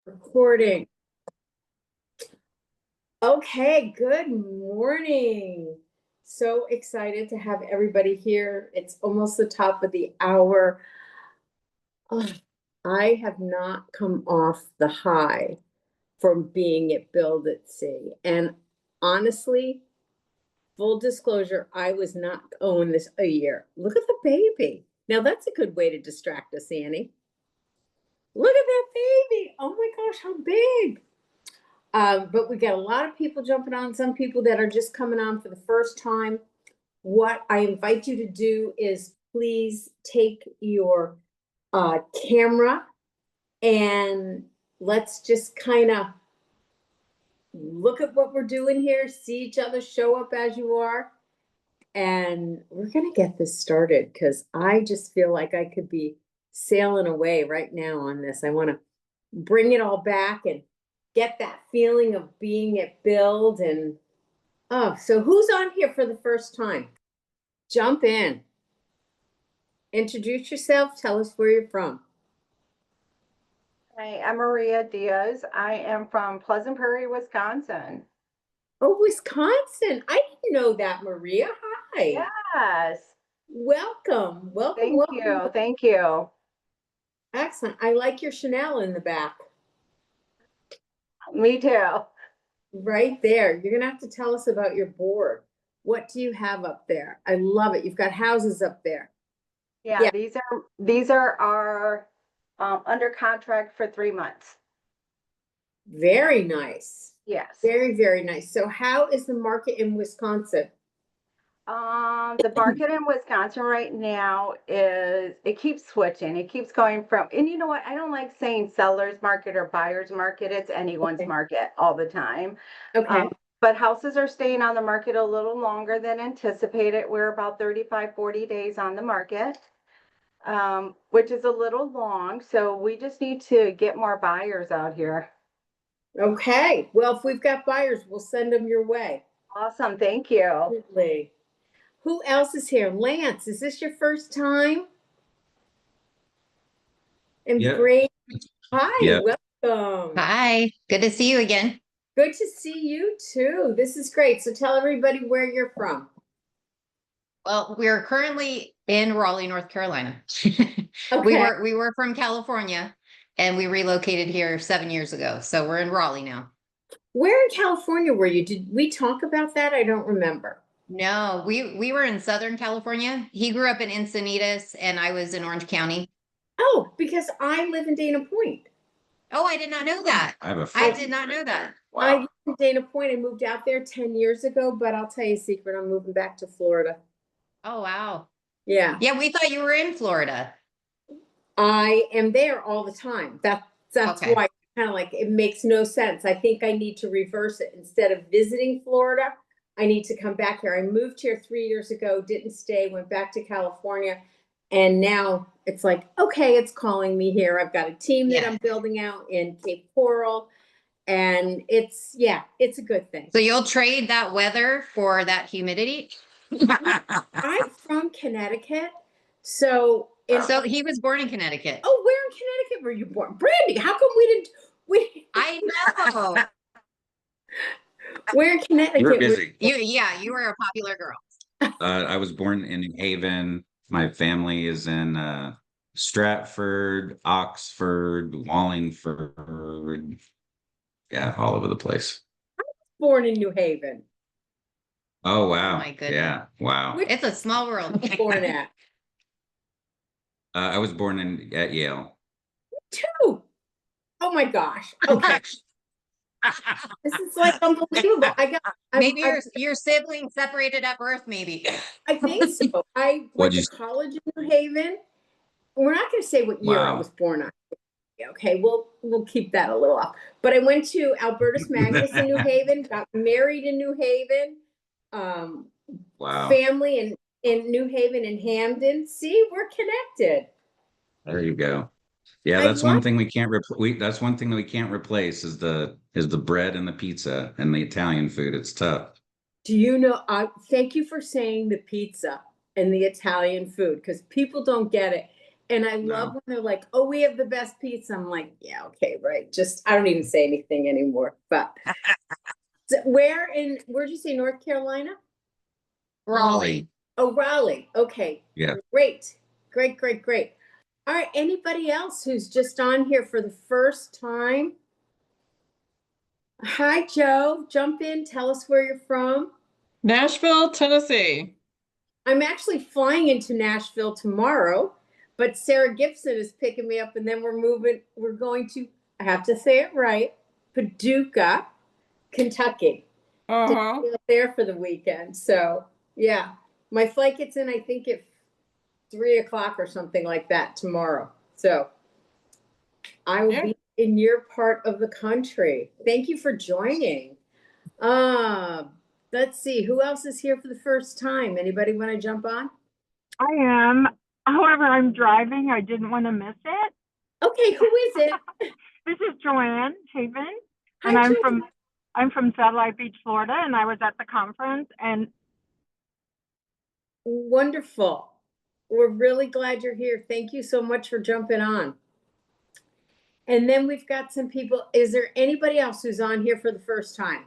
Recording. Okay, good morning. So excited to have everybody here. It's almost the top of the hour. Ugh, I have not come off the high from being at Build at Sea. And honestly, full disclosure, I was not going this a year. Look at the baby. Now that's a good way to distract us, Annie. Look at that baby. Oh my gosh, how big. But we got a lot of people jumping on, some people that are just coming on for the first time. What I invite you to do is please take your camera and let's just kind of look at what we're doing here, see each other, show up as you are. And we're going to get this started because I just feel like I could be sailing away right now on this. I want to bring it all back and get that feeling of being at Build. And so who's on here for the first time? Jump in, introduce yourself, tell us where you're from. Hi, I'm Maria Diaz. I am from Pleasant Prairie, Wisconsin. Oh, Wisconsin. I didn't know that, Maria. Hi. Yes. Welcome. Thank you. Thank you. Excellent. I like your Chanel in the back. Me too. Right there. You're going to have to tell us about your board. What do you have up there? I love it. You've got houses up there. Yeah, these are our under contract for 3 months. Very nice. Yes. Very, very nice. So how is the market in Wisconsin? The market in Wisconsin right now it keeps switching. It keeps going from, and you know what? I don't like saying seller's market or buyer's market. It's anyone's market all the time. Okay. But houses are staying on the market a little longer than anticipated. We're about 35, 40 days on the market, which is a little long. So we just need to get more buyers out here. Okay. Well, if we've got buyers, we'll send them your way. Awesome. Thank you. Absolutely. Who else is here? Lance, is this your first time? And Yep. great. Hi, Yep. welcome. Hi, good to see you again. Good to see you too. This is great. So tell everybody where you're from. Well, we're currently in Raleigh, North Carolina. Okay. We were from California and we relocated here 7 years ago. So we're in Raleigh now. Where in California were you? Did we talk about that? I don't remember. No, we were in Southern California. He grew up in Encinitas and I was in Orange County. Oh, because I live in Dana Point. Oh, I did not know that. I have a I friend. did not know that. I Wow. live in Dana Point. I moved out there 10 years ago, but I'll tell you a secret. I'm moving back to Florida. Oh, wow. Yeah. Yeah, we thought you were in Florida. I am there all the time. That's Okay. why kind of like it makes no sense. I think I need to reverse it. Instead of visiting Florida, I need to come back here. I moved here 3 years ago, didn't stay, went back to California, and now it's like, okay, it's calling me here. I've got a team that Yeah. I'm building out in Cape Coral, and it's a good thing. So you'll trade that weather for that humidity? I'm from Connecticut, so So he was born in Connecticut. oh, where in Connecticut were you born? Brandy, how come we I know. where in Connecticut? You're busy. You were a popular girl. I was born in New Haven. My family is in Stratford, Oxford, Wallingford. Yeah, all over the place. Born in New Haven. Oh, wow. Oh my goodness. Yeah, wow. It's a small world. Born at I was born at Yale. two. Oh my gosh. Okay. This is like unbelievable. Maybe your siblings separated at birth, maybe. I think so. I went What'd you to college in New Haven. We're not going to say what year I Wow. was born on. Okay, we'll keep that a little off. But I went to Albertus Magnus in New Haven, got married in New Haven, Wow. family in New Haven and Hamden. See, we're connected. There you go. Yeah, I that's one love- thing we can't that's one thing that we can't replace is the bread and the pizza and the Italian food. It's tough. Do you know, thank you for saying the pizza and the Italian food because people don't get it. And I love when they're like, oh, we have the best pizza. I'm like, yeah, okay, right. Just, I don't even say anything anymore. But so where'd you say, North Carolina? Raleigh. Oh, Raleigh. Okay. Yeah. Great. Great, great, great. All right. Anybody else who's just on here for the first time? Hi, Joe. Jump in. Tell us where you're from. Nashville, Tennessee. I'm actually flying into Nashville tomorrow, but Sarah Gibson is picking me up, and then we're going to, I have to say it right, Paducah, Kentucky. Uh-huh. There for the weekend. So yeah, my flight gets in, I think at 3 o'clock or something like that tomorrow. So I will be in your part of the country. Thank you for joining. Let's see, who else is here for the first time? Anybody want to jump on? I am. However, I'm driving. I didn't want to miss it. Okay, who is it? This is Joanne Haven, Hi, and Joanne. I'm from Satellite Beach, Florida, and I was at the conference. And Wonderful. We're really glad you're here. Thank you so much for jumping on. And then we've got some people. Is there anybody else who's on here for the first time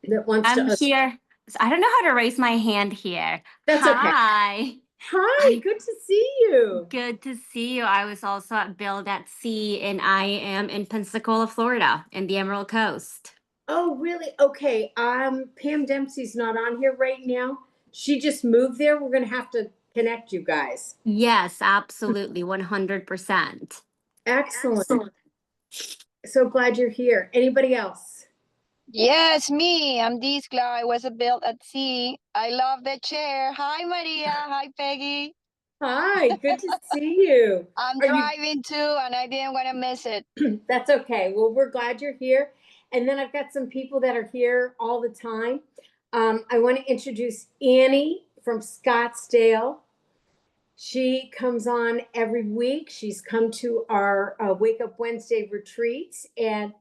that wants I'm to? here. So I don't know how to raise my hand here. That's okay. Hi. Hi, good to see you. Good to see you. I was also at Build at Sea, and I am in Pensacola, Florida, in the Emerald Coast. Oh, really? Okay. Pam Dempsey's not on here right now. She just moved there. We're gonna have to connect you guys. Yes, absolutely, 100%. Excellent. So glad you're here. Anybody else? Yes, me. I'm Discla. I was built at sea. I love the chair. Hi, Maria. Hi, Peggy. Hi, good to see you. I'm Are you- driving too, and I didn't want to miss it. That's okay. Well, we're glad you're here. And then I've got some people that are here all the time. I want to introduce Annie from Scottsdale. She comes on every week. She's come to our Wake Up Wednesday retreats. And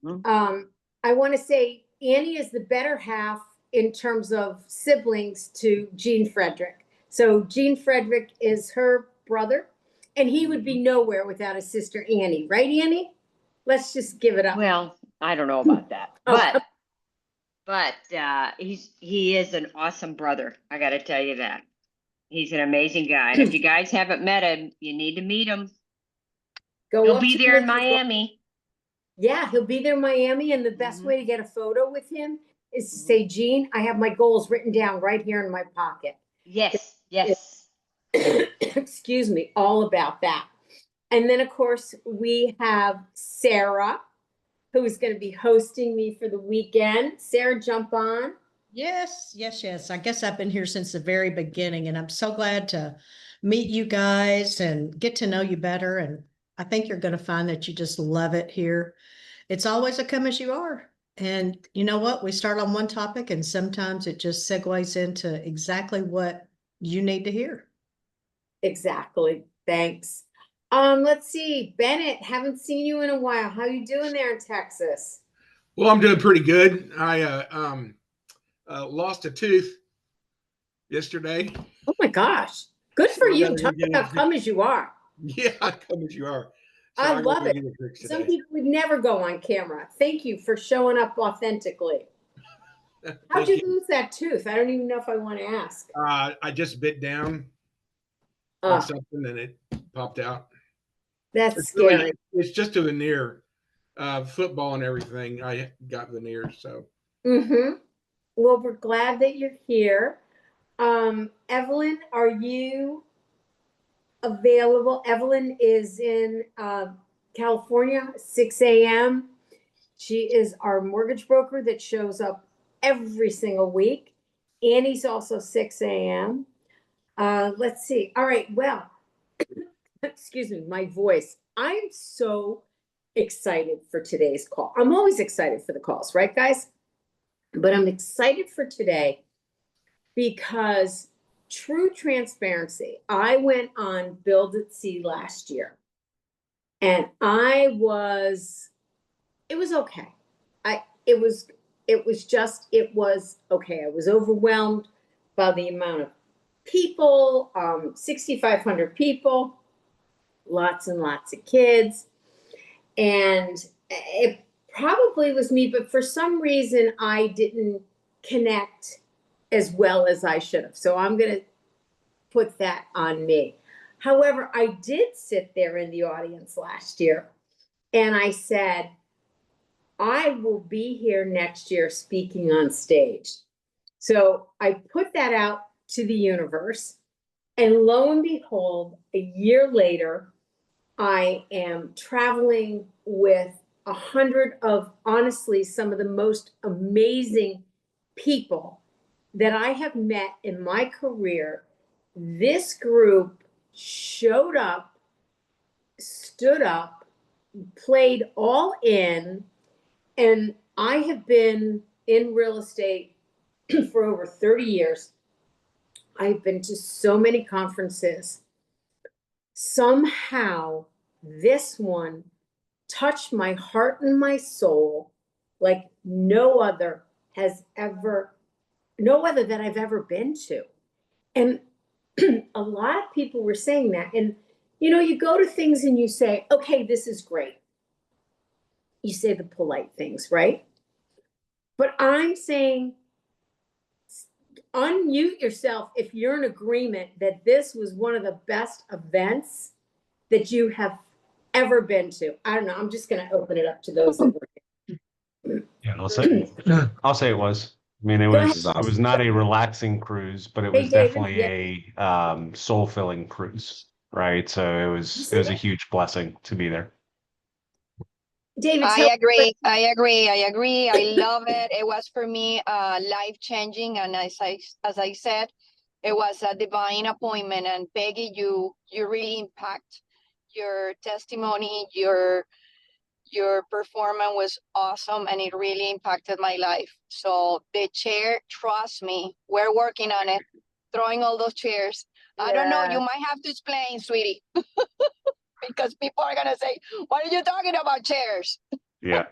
I want to say Annie is the better half in terms of siblings to Gene Frederick. So Gene Frederick is her brother, and he would be nowhere without his sister Annie. Right, Annie? Let's just give it up. Well, I don't know about that, Oh, but he is an awesome brother. I got to tell you that. He's an amazing guy. And if you guys haven't met him, you need to meet him. Go He'll up be to there in him. Miami. Yeah, he'll be there in Miami, and the best way to get a photo with him is to say, Gene, I have my goals written down right here in my pocket. Yes, yes. Excuse me, all about that. And then, of course, we have Sarah, who is going to be hosting me for the weekend. Sarah, jump on. Yes, yes, yes. I guess I've been here since the very beginning, and I'm so glad to meet you guys and get to know you better. And I think you're going to find that you just love it here. It's always a come as you are. And you know what? We start on one topic, and sometimes it just segues into exactly what you need to hear. Exactly. Thanks. Let's see. Bennett, haven't seen you in a while. How you doing there in Texas? Well, I'm doing pretty good. I lost a tooth yesterday. Oh my gosh. Good for So I you. gotta Talk get about it. come as you are. Yeah, come as you are. So I gotta love go it. get it fixed Some today. people would never go on camera. Thank you for showing up authentically. How'd Thank you lose that tooth? I don't even know if I want to ask. I just bit down on something and it popped out. That's It's scary. really, it's just a veneer. Football and everything. I got veneers, so. Well, we're glad that you're here. Evelyn, are you available? Evelyn is in California, 6 a.m. She is our mortgage broker that shows up every single week. Annie's also 6 a.m. Let's see. All right. Well, excuse me, my voice. I'm so excited for today's call. I'm always excited for the calls, right, guys? But I'm excited for today because true transparency, I went on Build at Sea last year, and it was okay. It was okay. I was overwhelmed by the amount of people, 6,500 people. lots and lots of kids. And it probably was me, but for some reason I didn't connect as well as I should have. So I'm going to put that on me. However, I did sit there in the audience last year and I said, I will be here next year speaking on stage. So I put that out to the universe, and lo and behold, a year later, I am traveling with 100 of, honestly, some of the most amazing people that I have met in my career. This group showed up, stood up, played all in, and I have been in real estate for over 30 years. I've been to so many conferences. Somehow, this one touched my heart and my soul like no other that I've ever been to. And a lot of people were saying that. And, you know, you go to things and you say, okay, this is great. You say the polite things, right? But I'm saying, unmute yourself if you're in agreement that this was one of the best events that you have ever been to. I don't know. I'm just going to open it up to those that were. Yeah, I'll say it was. I mean, it Go was ahead. it was not a relaxing cruise, but it Hey, was David, definitely a soul-filling cruise, right? So it was a huge blessing to be there. David, I agree. I agree. I agree. I love it. It was for me life changing, and as I said, it was a divine appointment. And Peggy, you really impact your testimony. Your performance was awesome, and it really impacted my life. So the chair, trust me, we're working on it, throwing all those chairs. I don't know. You might have to explain, sweetie, because people are gonna say, "What are you talking about chairs?" Yeah.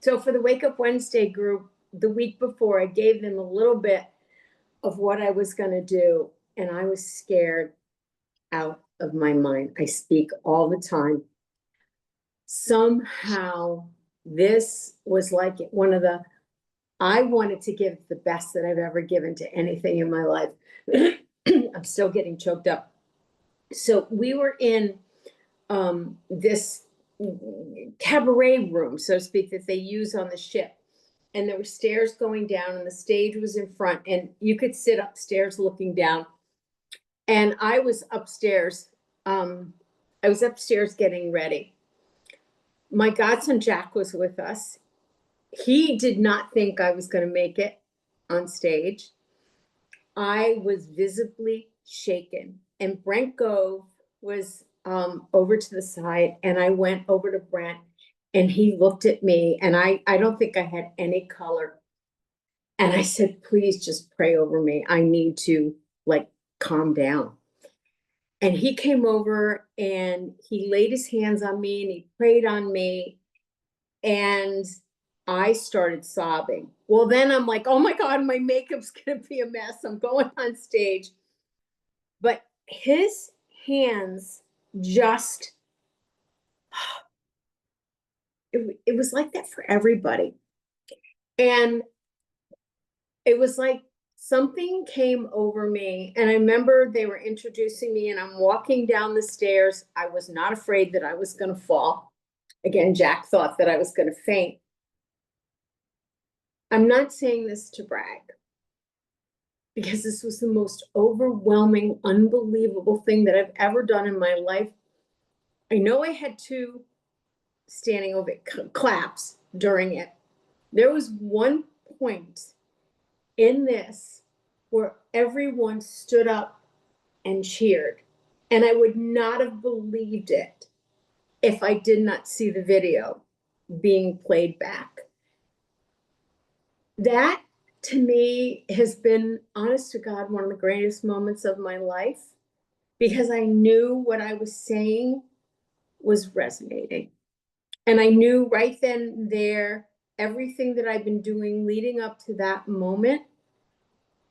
So for the Wake Up Wednesday group, the week before, I gave them a little bit of what I was going to do, and I was scared out of my mind. I speak all the time. Somehow, this was like I wanted to give the best that I've ever given to anything in my life. I'm still getting choked up. So we were in this cabaret room, so to speak, that they use on the ship. And there were stairs going down and the stage was in front and you could sit upstairs looking down. And I was upstairs. Getting ready. My godson Jack was with us. He did not think I was going to make it on stage. I was visibly shaken. And Brent Gove was over to the side, and I went over to Brent and he looked at me, and I don't think I had any color. And I said, please just pray over me. I need to calm down. And he came over and he laid his hands on me and he prayed on me. And I started sobbing. Well, then I'm like, oh my God, my makeup's going to be a mess. I'm going on stage. But his hands just, it was like that for everybody. And it was like something came over me. And I remember they were introducing me and I'm walking down the stairs. I was not afraid that I was going to fall. Again, Jack thought that I was going to faint. I'm not saying this to brag, because this was the most overwhelming, unbelievable thing that I've ever done in my life. I know I had 2 standing claps during it. There was one point in this where everyone stood up and cheered. And I would not have believed it if I did not see the video being played back. That, to me, has been, honest to God, one of the greatest moments of my life, because I knew what I was saying was resonating. And I knew right then and there, everything that I've been doing leading up to that moment,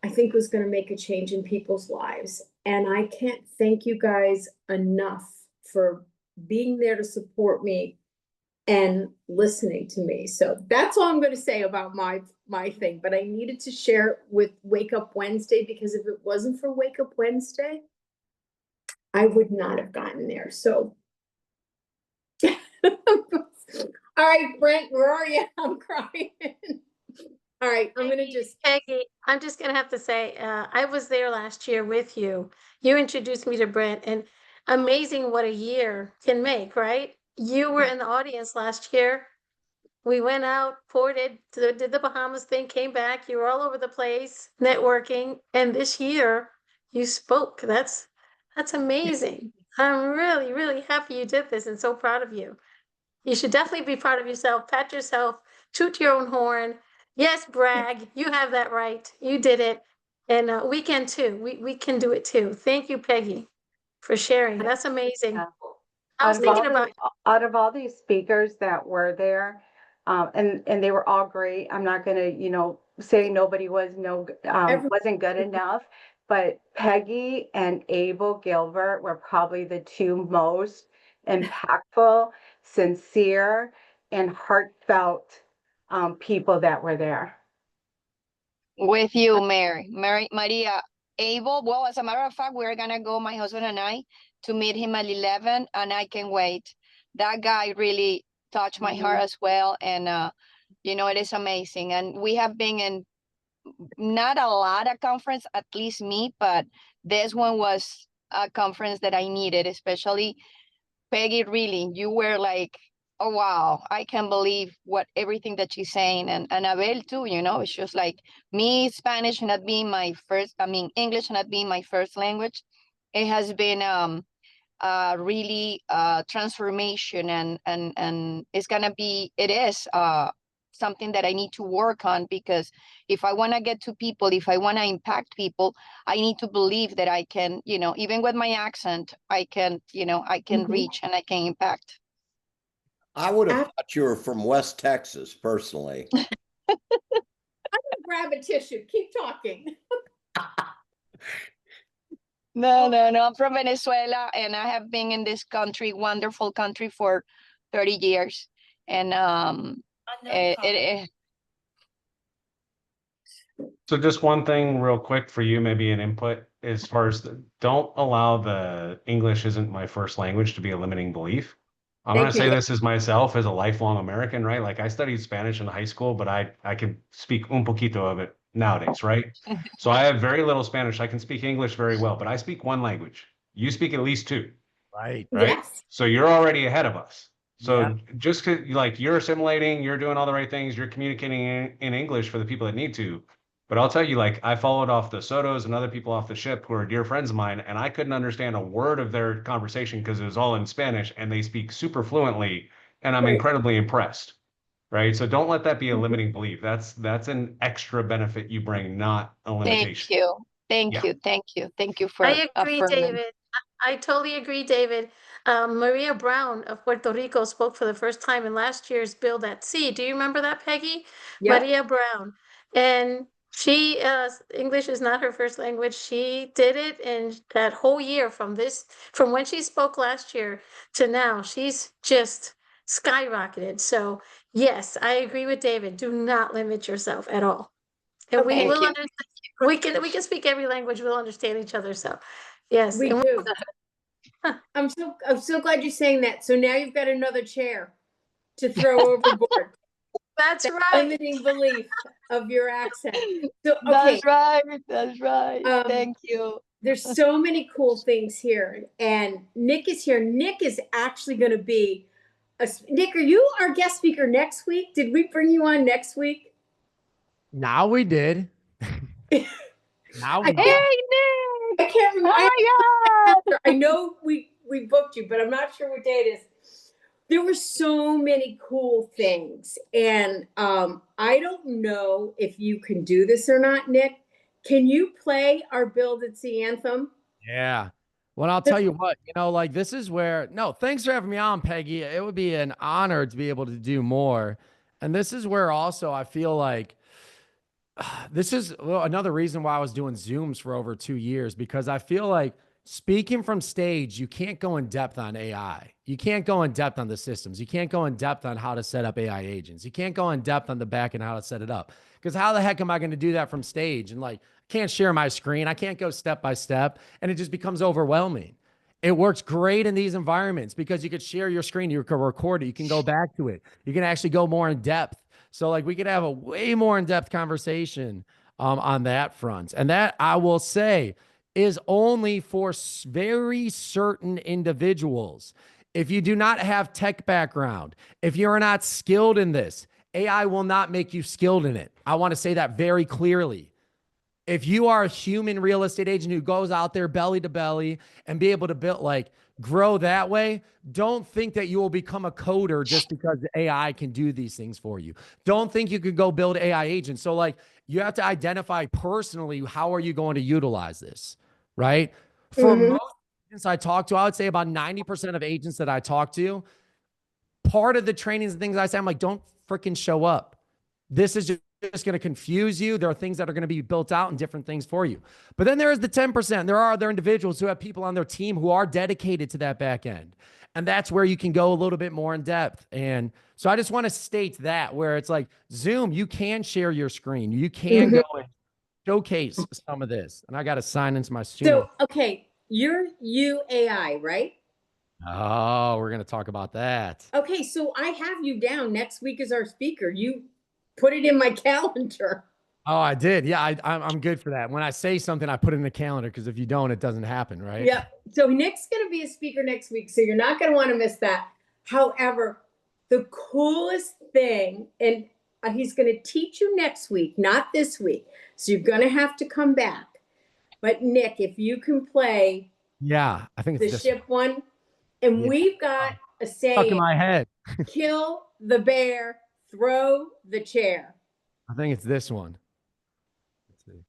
I think was going to make a change in people's lives. And I can't thank you guys enough for being there to support me and listening to me. So that's all I'm going to say about my thing. But I needed to share it with Wake Up Wednesday, because if it wasn't for Wake Up Wednesday, I would not have gotten there. So, all right, Brent, where are you? I'm crying. All right, I'm gonna just. Peggy, I'm just gonna have to say, I was there last year with you. You introduced me to Brent, and amazing what a year can make, right? You were in the audience last year. We went out, ported, did the Bahamas thing, came back. You were all over the place, networking, and this year you spoke. That's amazing. I'm really, really happy you did this and so proud of you. You should definitely be proud of yourself. Pat yourself, toot your own horn. Yes, brag. You have that right. You did it. And we can too. We can do it too. Thank you, Peggy, for sharing. That's amazing. Yeah. I was thinking about Out of all these speakers that were there, and they were all great. I'm not gonna, say nobody wasn't good enough, but Peggy and Abel Gilbert were probably the two most impactful, sincere, and heartfelt people that were there. With you, Maria. Abel, well, as a matter of fact, we're gonna go, my husband and I, to meet him at 11, and I can wait. That guy really touched my heart as well, and it is amazing. And we have been in not a lot of conference, at least me, but this one was a conference that I needed, especially Peggy. Really, you were like, oh wow, I can't believe everything that she's saying, and Abel too. It's just like me, Spanish not being my first. I mean, English not being my first language. It has been really transformation, and it's gonna be. It is something that I need to work on, because if I want to get to people, if I want to impact people, I need to believe that I can. Even with my accent, I can. I can reach and I can impact. I would have thought you were from West Texas, personally. I'm gonna grab a tissue. Keep talking. No. I'm from Venezuela, and I have been in this country, wonderful country, for 30 years. And So just one thing real quick for you, maybe an input, as far as don't allow the English isn't my first language to be a limiting belief. I'm going to say this as myself, as a lifelong American, right? Like I studied Spanish in high school, but I can speak un poquito of it nowadays, right? So I have very little Spanish. I can speak English very well, but I speak one language. You speak at least two. Right. Yes. So you're already ahead of us. So just like you're assimilating, you're doing all the right things, you're communicating in English for the people that need to. But I'll tell you, like, I followed off the Sotos and other people off the ship who are dear friends of mine, and I couldn't understand a word of their conversation because it was all in Spanish, and they speak super fluently, and I'm incredibly impressed, right? So don't let that be a limiting belief. That's an extra benefit you bring, not a limitation. Thank you for I agree, affirming. David. I totally agree, David. Maria Brown of Puerto Rico spoke for the first time in last year's Build at Sea. Do you remember that, Peggy? Yep. Maria Brown. And she, English is not her first language. She did it in that whole year from when she spoke last year to now. She's just skyrocketed. So yes, I agree with David. Do not limit yourself at all. And we will understand. We can speak every language. We'll understand each other. So yes, We do. I'm so glad you're saying that. So now you've got another chair to throw overboard. That's right. Limiting belief of your accent. So okay. That's right. Thank you. There's so many cool things here, and Nick is here. Nick is actually going to be Nick, are you our guest speaker next week? Did we bring you on next week? Now we did. Now we did. Nick! I can't remember. Oh my God! I know we booked you, but I'm not sure what day it is. There were so many cool things, and I don't know if you can do this or not, Nick. Can you play our Build at Sea anthem? Yeah. Well, I'll tell you what, like this is where, thanks for having me on, Peggy. It would be an honor to be able to do more. And this is where also I feel like this is another reason why I was doing Zooms for over 2 years, because I feel like speaking from stage, you can't go in depth on AI. You can't go in depth on the systems. You can't go in depth on how to set up AI agents. You can't go in depth on the back and how to set it up. Because how the heck am I going to do that from stage? And like, I can't share my screen. I can't go step by step. And it just becomes overwhelming. It works great in these environments because you could share your screen, you can record it, you can go back to it. You can actually go more in depth. So like we could have a way more in-depth conversation on that front. And that, I will say, is only for very certain individuals. If you do not have tech background, if you're not skilled in this, AI will not make you skilled in it. I want to say that very clearly. If you are a human real estate agent who goes out there belly to belly and be able to build, like, grow that way, don't think that you will become a coder just because the AI can do these things for you. Don't think you could go build AI agents. So like, you have to identify personally, how are you going to utilize this, right? For most agents I talk to, I would say about 90% of agents that I talk to, part of the trainings and things I say, I'm like, don't freaking show up. This is just going to confuse you. There are things that are going to be built out and different things for you. But then there is the 10%. There are other individuals who have people on their team who are dedicated to that back end. And that's where you can go a little bit more in depth. And so I just want to state that, where it's like Zoom, you can share your screen. You can go and showcase some of this. And I got to sign into my student. So, okay, you're UAI, right? Oh, we're going to talk about that. Okay, so I have you down. Next week is our speaker. You put it in my calendar. Oh, I did. Yeah, I'm good for that. When I say something, I put it in the calendar, because if you don't, it doesn't happen, right? Yeah. So Nick's going to be a speaker next week, so you're not going to want to miss that. However, the coolest thing, and he's going to teach you next week, not this week. So you're going to have to come back. But Nick, if you can play, yeah, I think it's the ship one, and we've got a saying, stuck in my head. kill the bear, throw the chair. I think it's this one. Let's see.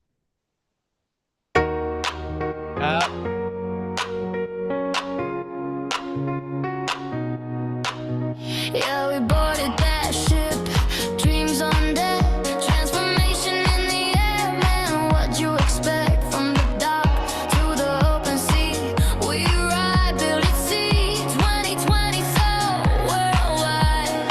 Yeah, we boarded that ship, dreams on deck, transformation in the air, man, what'd you expect? From the dock to the open sea, we ride, build at sea, 2020 so worldwide.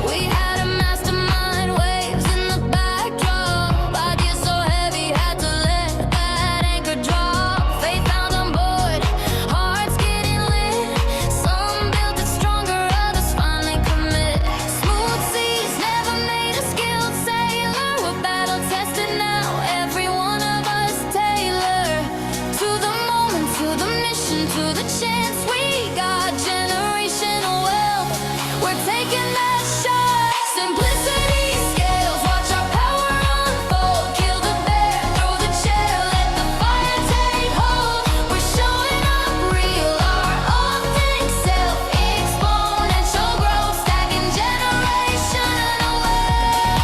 We had a mastermind, waves in the backdrop, ideas so heavy, had to let that anchor drop. Faith found on board, hearts getting lit, some built it stronger, others finally commit. Smooth seas never made a skilled sailor, we're battle tested now, every one of us tailored to the moment, to the mission, to the chance. We got generational wealth, we're taking that shot. Simplicity scales, watch our power unfold. Kill the bear, throw the chair, let the fire take hold. We're showing up real, our authentic self, exponential growth, stacking generational wealth.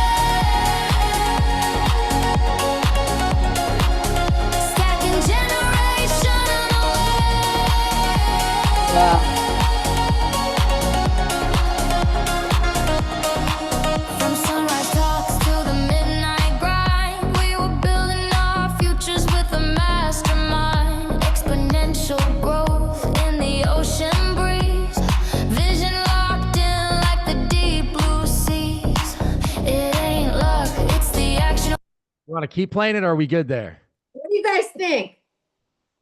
Stacking generational wealth. From sunrise talks to the midnight grind, we were building our futures with a mastermind. Exponential growth in the ocean breeze, vision locked in like the deep blue seas. It ain't luck, it's the action. You want to keep playing it, or are we good there? What do you guys think?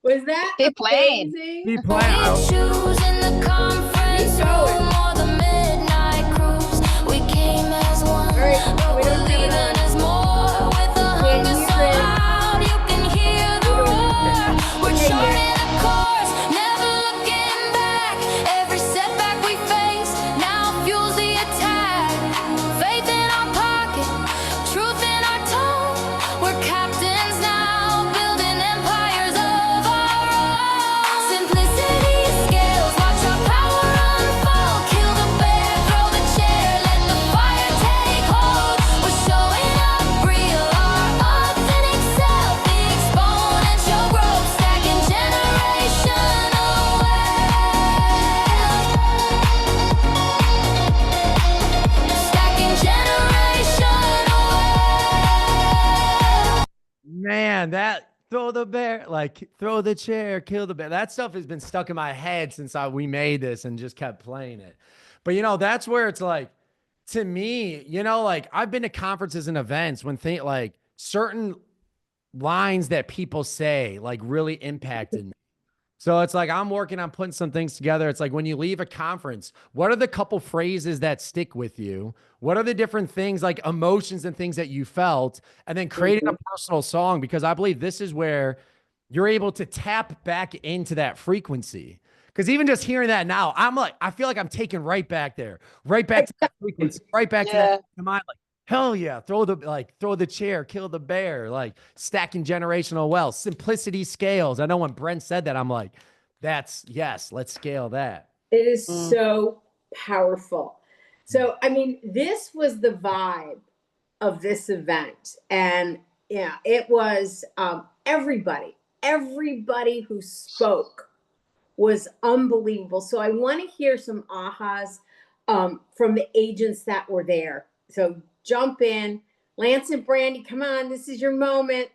Was that Keep playing. amazing? Keep playing. Shoes in the conference room or the midnight cruise. We came as one, right, but we we're don't have leaving enough. as more. With a hunger so hear it. loud, you can hear the roar. We're Hey, charting a course, never looking back. Every setback we face now fuels the attack. Faith in our pocket, truth in our tone. We're captains now, building empires of our own. Simplicity scales, watch our power unfold. man, that throw the bear, like throw the chair, kill the bear. That stuff has been stuck in my head since we made this and just kept playing it. But that's where it's like, to me, like I've been to conferences and events when like certain lines that people say like really impacted me. So it's like I'm working on putting some things together. It's like when you leave a conference, what are the couple phrases that stick with you? What are the different things, like emotions and things that you felt? And then creating a personal song, because I believe this is where you're able to tap back into that frequency. Because even just hearing that now, I feel like I'm taken right back there, right back to that frequency, right back to that mind. Like, hell yeah, throw the chair, kill the bear, like stacking generational wealth, simplicity scales. I know when Brent said that, I'm like, yes, let's scale that. It is so powerful. So, I mean, this was the vibe of this event. And yeah, it was everybody who spoke was unbelievable. So I want to hear some ahas from the agents that were there. So jump in. Lance and Brandy, come on, this is your moment.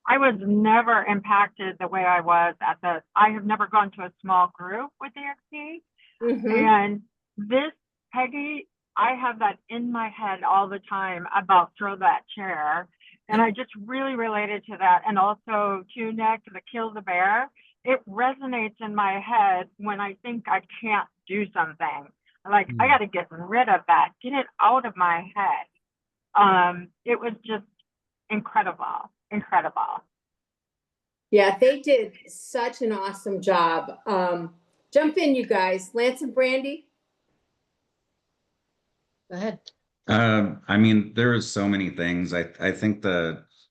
I was never impacted the way I was I have never gone to a small group with EXP. And this, Peggy, I have that in my head all the time about throw that chair. And I just really related to that. And also to Nick, the kill the bear, it resonates in my head when I think I can't do something. Like, I got to get rid of that, get it out of my head. It was just incredible. Yeah, they did such an awesome job. Jump in, you guys. Lance and Brandy. Go ahead. I mean, there was so many things. I think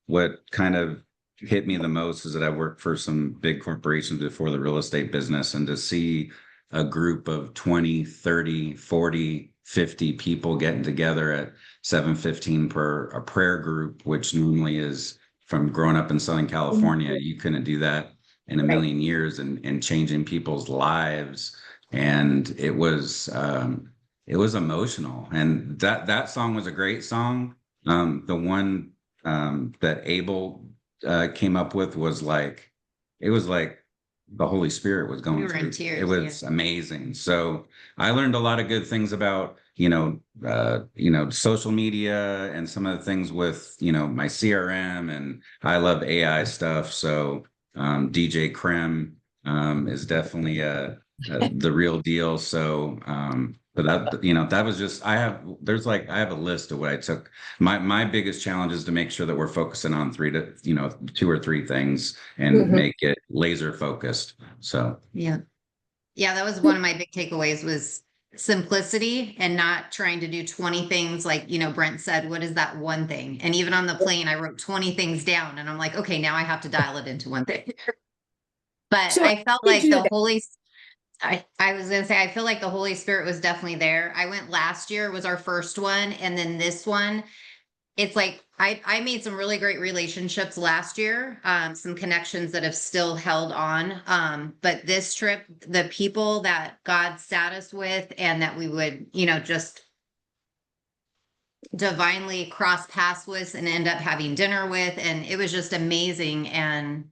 what kind of hit me the most is that I worked for some big corporations before the real estate business, and to see a group of 20, 30, 40, 50 people getting together at 7:15 per a prayer group, which normally is, from growing up in Southern California, you couldn't do that in a million years, and changing people's lives. And it was emotional, and that song was a great song. The one that Abel came up with was like, it was like the Holy Spirit was going We were in through. tears, It was amazing. So I learned a lot of good things about social media and some of the things with my CRM, and I love AI stuff. So DJ Krem is definitely the real deal. So but that was just, I have a list of what I took. My biggest challenge is to make sure that we're focusing on 2 or 3 things and make it laser focused. So Yeah, that was one of my big takeaways, was simplicity and not trying to do 20 things. Like, Brent said, what is that one thing? And even on the plane, I wrote 20 things down, and I'm like, okay, now I have to dial it into one thing. But So I felt like I was going to say, I feel like the Holy Spirit was definitely there. I went last year, was our first one. And then this one, it's like, I made some really great relationships last year, some connections that have still held on. But this trip, the people that God sat us with, and that we would, just divinely cross paths with and end up having dinner with. And it was just amazing. And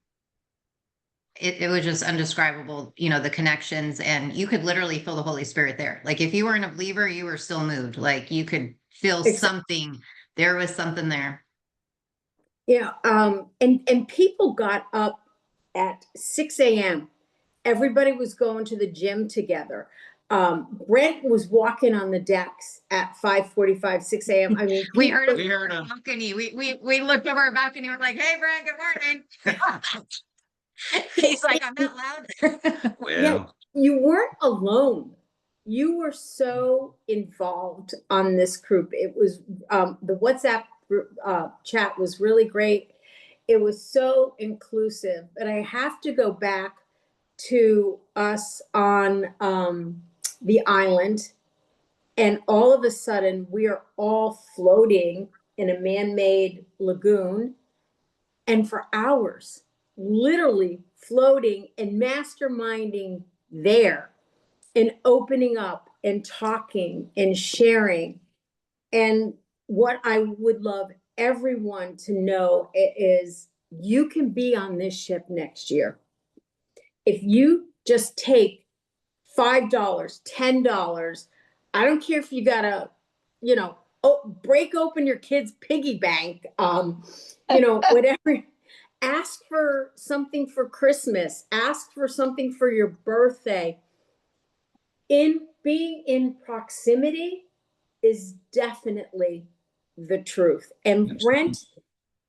it was just undescribable, the connections, and you could literally feel the Holy Spirit there. Like, if you weren't a believer, you were still moved. Like, you could feel something. There was something there. Yeah. And people got up at 6 a.m. Everybody was going to the gym together. Brent was walking on the decks at 5:45, 6 a.m. I mean, we heard him. Balcony. We looked over our balcony. We're like, "Hey, Brent, good morning." He's like, "I'm not loud." Yeah, you weren't alone. You were so involved on this group. It was the WhatsApp chat was really great. It was so inclusive. But I have to go back to us on the island, and all of a sudden we are all floating in a man-made lagoon, and for hours, literally floating and masterminding there, and opening up and talking and sharing. And what I would love everyone to know is you can be on this ship next year. If you just take $5, $10, I don't care if you gotta, break open your kid's piggy bank, whatever. Ask for something for Christmas, ask for something for your birthday. In being in proximity is definitely the truth. And Brent,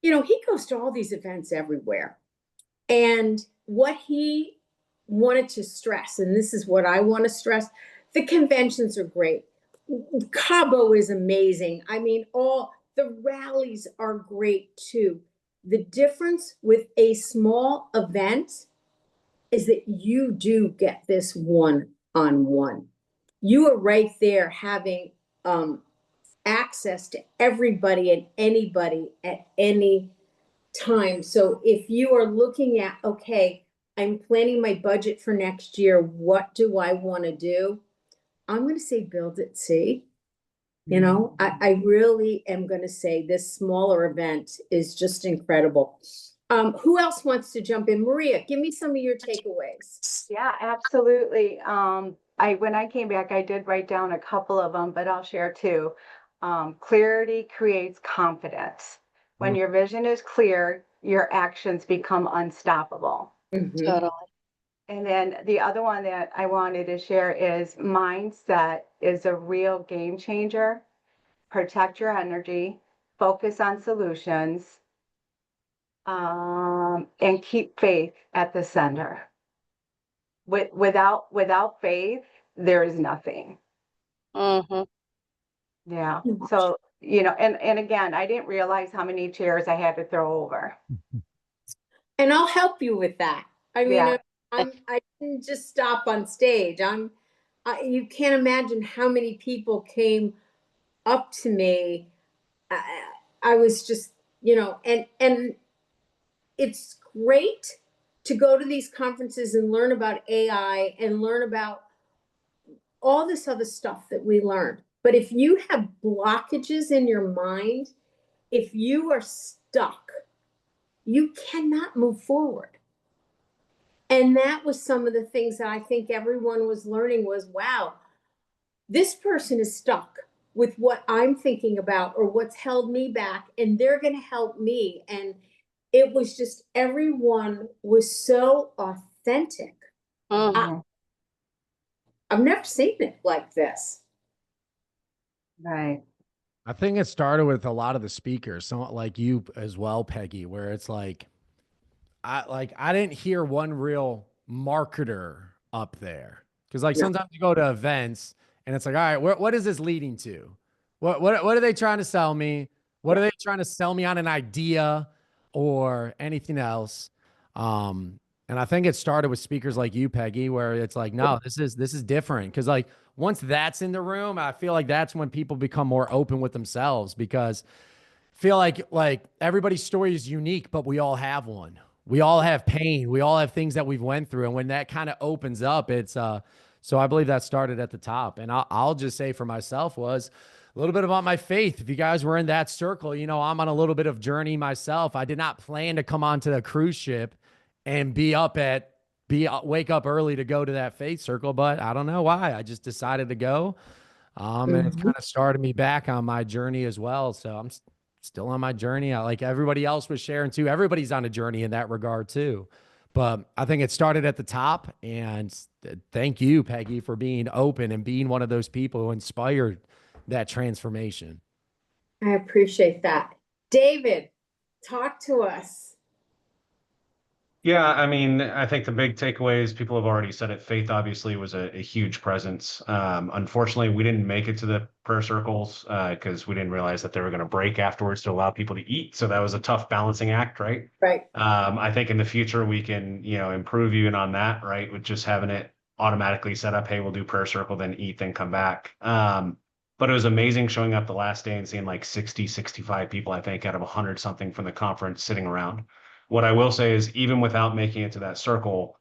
he goes to all these events everywhere. And what he wanted to stress, and this is what I want to stress, the conventions are great. Cabo is amazing. I mean, all the rallies are great too. The difference with a small event is that you do get this one-on-one. You are right there having access to everybody and anybody at any time. So if you are looking at, okay, I'm planning my budget for next year, what do I want to do? I'm going to say build it, see? I really am going to say this smaller event is just incredible. Who else wants to jump in? Maria, give me some of your takeaways. Yeah, absolutely. When I came back, I did write down a couple of them, but I'll share two. Clarity creates confidence. When your vision is clear, your actions become unstoppable. Totally. And then the other one that I wanted to share is mindset is a real game changer. Protect your energy, focus on solutions, and keep faith at the center. Without faith, there is nothing. Mm-hmm. Yeah. So, and again, I didn't realize how many chairs I had to throw over. And I'll help you with that. I mean, Yeah. I didn't just stop on stage. You can't imagine how many people came up to me. I was just, and it's great to go to these conferences and learn about AI and learn about all this other stuff that we learned. But if you have blockages in your mind, if you are stuck, you cannot move forward. And that was some of the things that I think everyone was learning was, wow, this person is stuck with what I'm thinking about or what's held me back, and they're going to help me. And it was just, everyone was so authentic. Mhm. I've never seen it like this. Right. I think it started with a lot of the speakers, somewhat like you as well, Peggy, where it's like, I didn't hear one real marketer up there. Cause like Yeah. sometimes you go to events and it's like, all right, what is this leading to? What are they trying to sell me? What are they trying to sell me on an idea or anything else? And I think it started with speakers like you, Peggy, where it's like, no, this is different. Cause like once that's in the room, I feel like that's when people become more open with themselves because I feel like everybody's story is unique, but we all have one. We all have pain. We all have things that we've went through. And when that kind of opens up, it's so I believe that started at the top. And I'll just say for myself was a little bit about my faith. If you guys were in that circle, I'm on a little bit of journey myself. I did not plan to come onto the cruise ship and wake up early to go to that faith circle, but I don't know why. I just decided to go. And it's kind of started me back on my journey as well. So I'm still on my journey. Like everybody else was sharing too. Everybody's on a journey in that regard too. But I think it started at the top. And thank you, Peggy, for being open and being one of those people who inspired that transformation. I appreciate that. David, talk to us. Yeah, I mean, I think the big takeaway is people have already said it. Faith obviously was a huge presence. Unfortunately, we didn't make it to the prayer circles because we didn't realize that they were going to break afterwards to allow people to eat. So that was a tough balancing act, right? Right. I think in the future we can, improve even on that, right? With just having it automatically set up, hey, we'll do prayer circle, then eat, then come back. But it was amazing showing up the last day and seeing like 60, 65 people, I think, out of 100 something from the conference sitting around. What I will say is even without making it to that circle,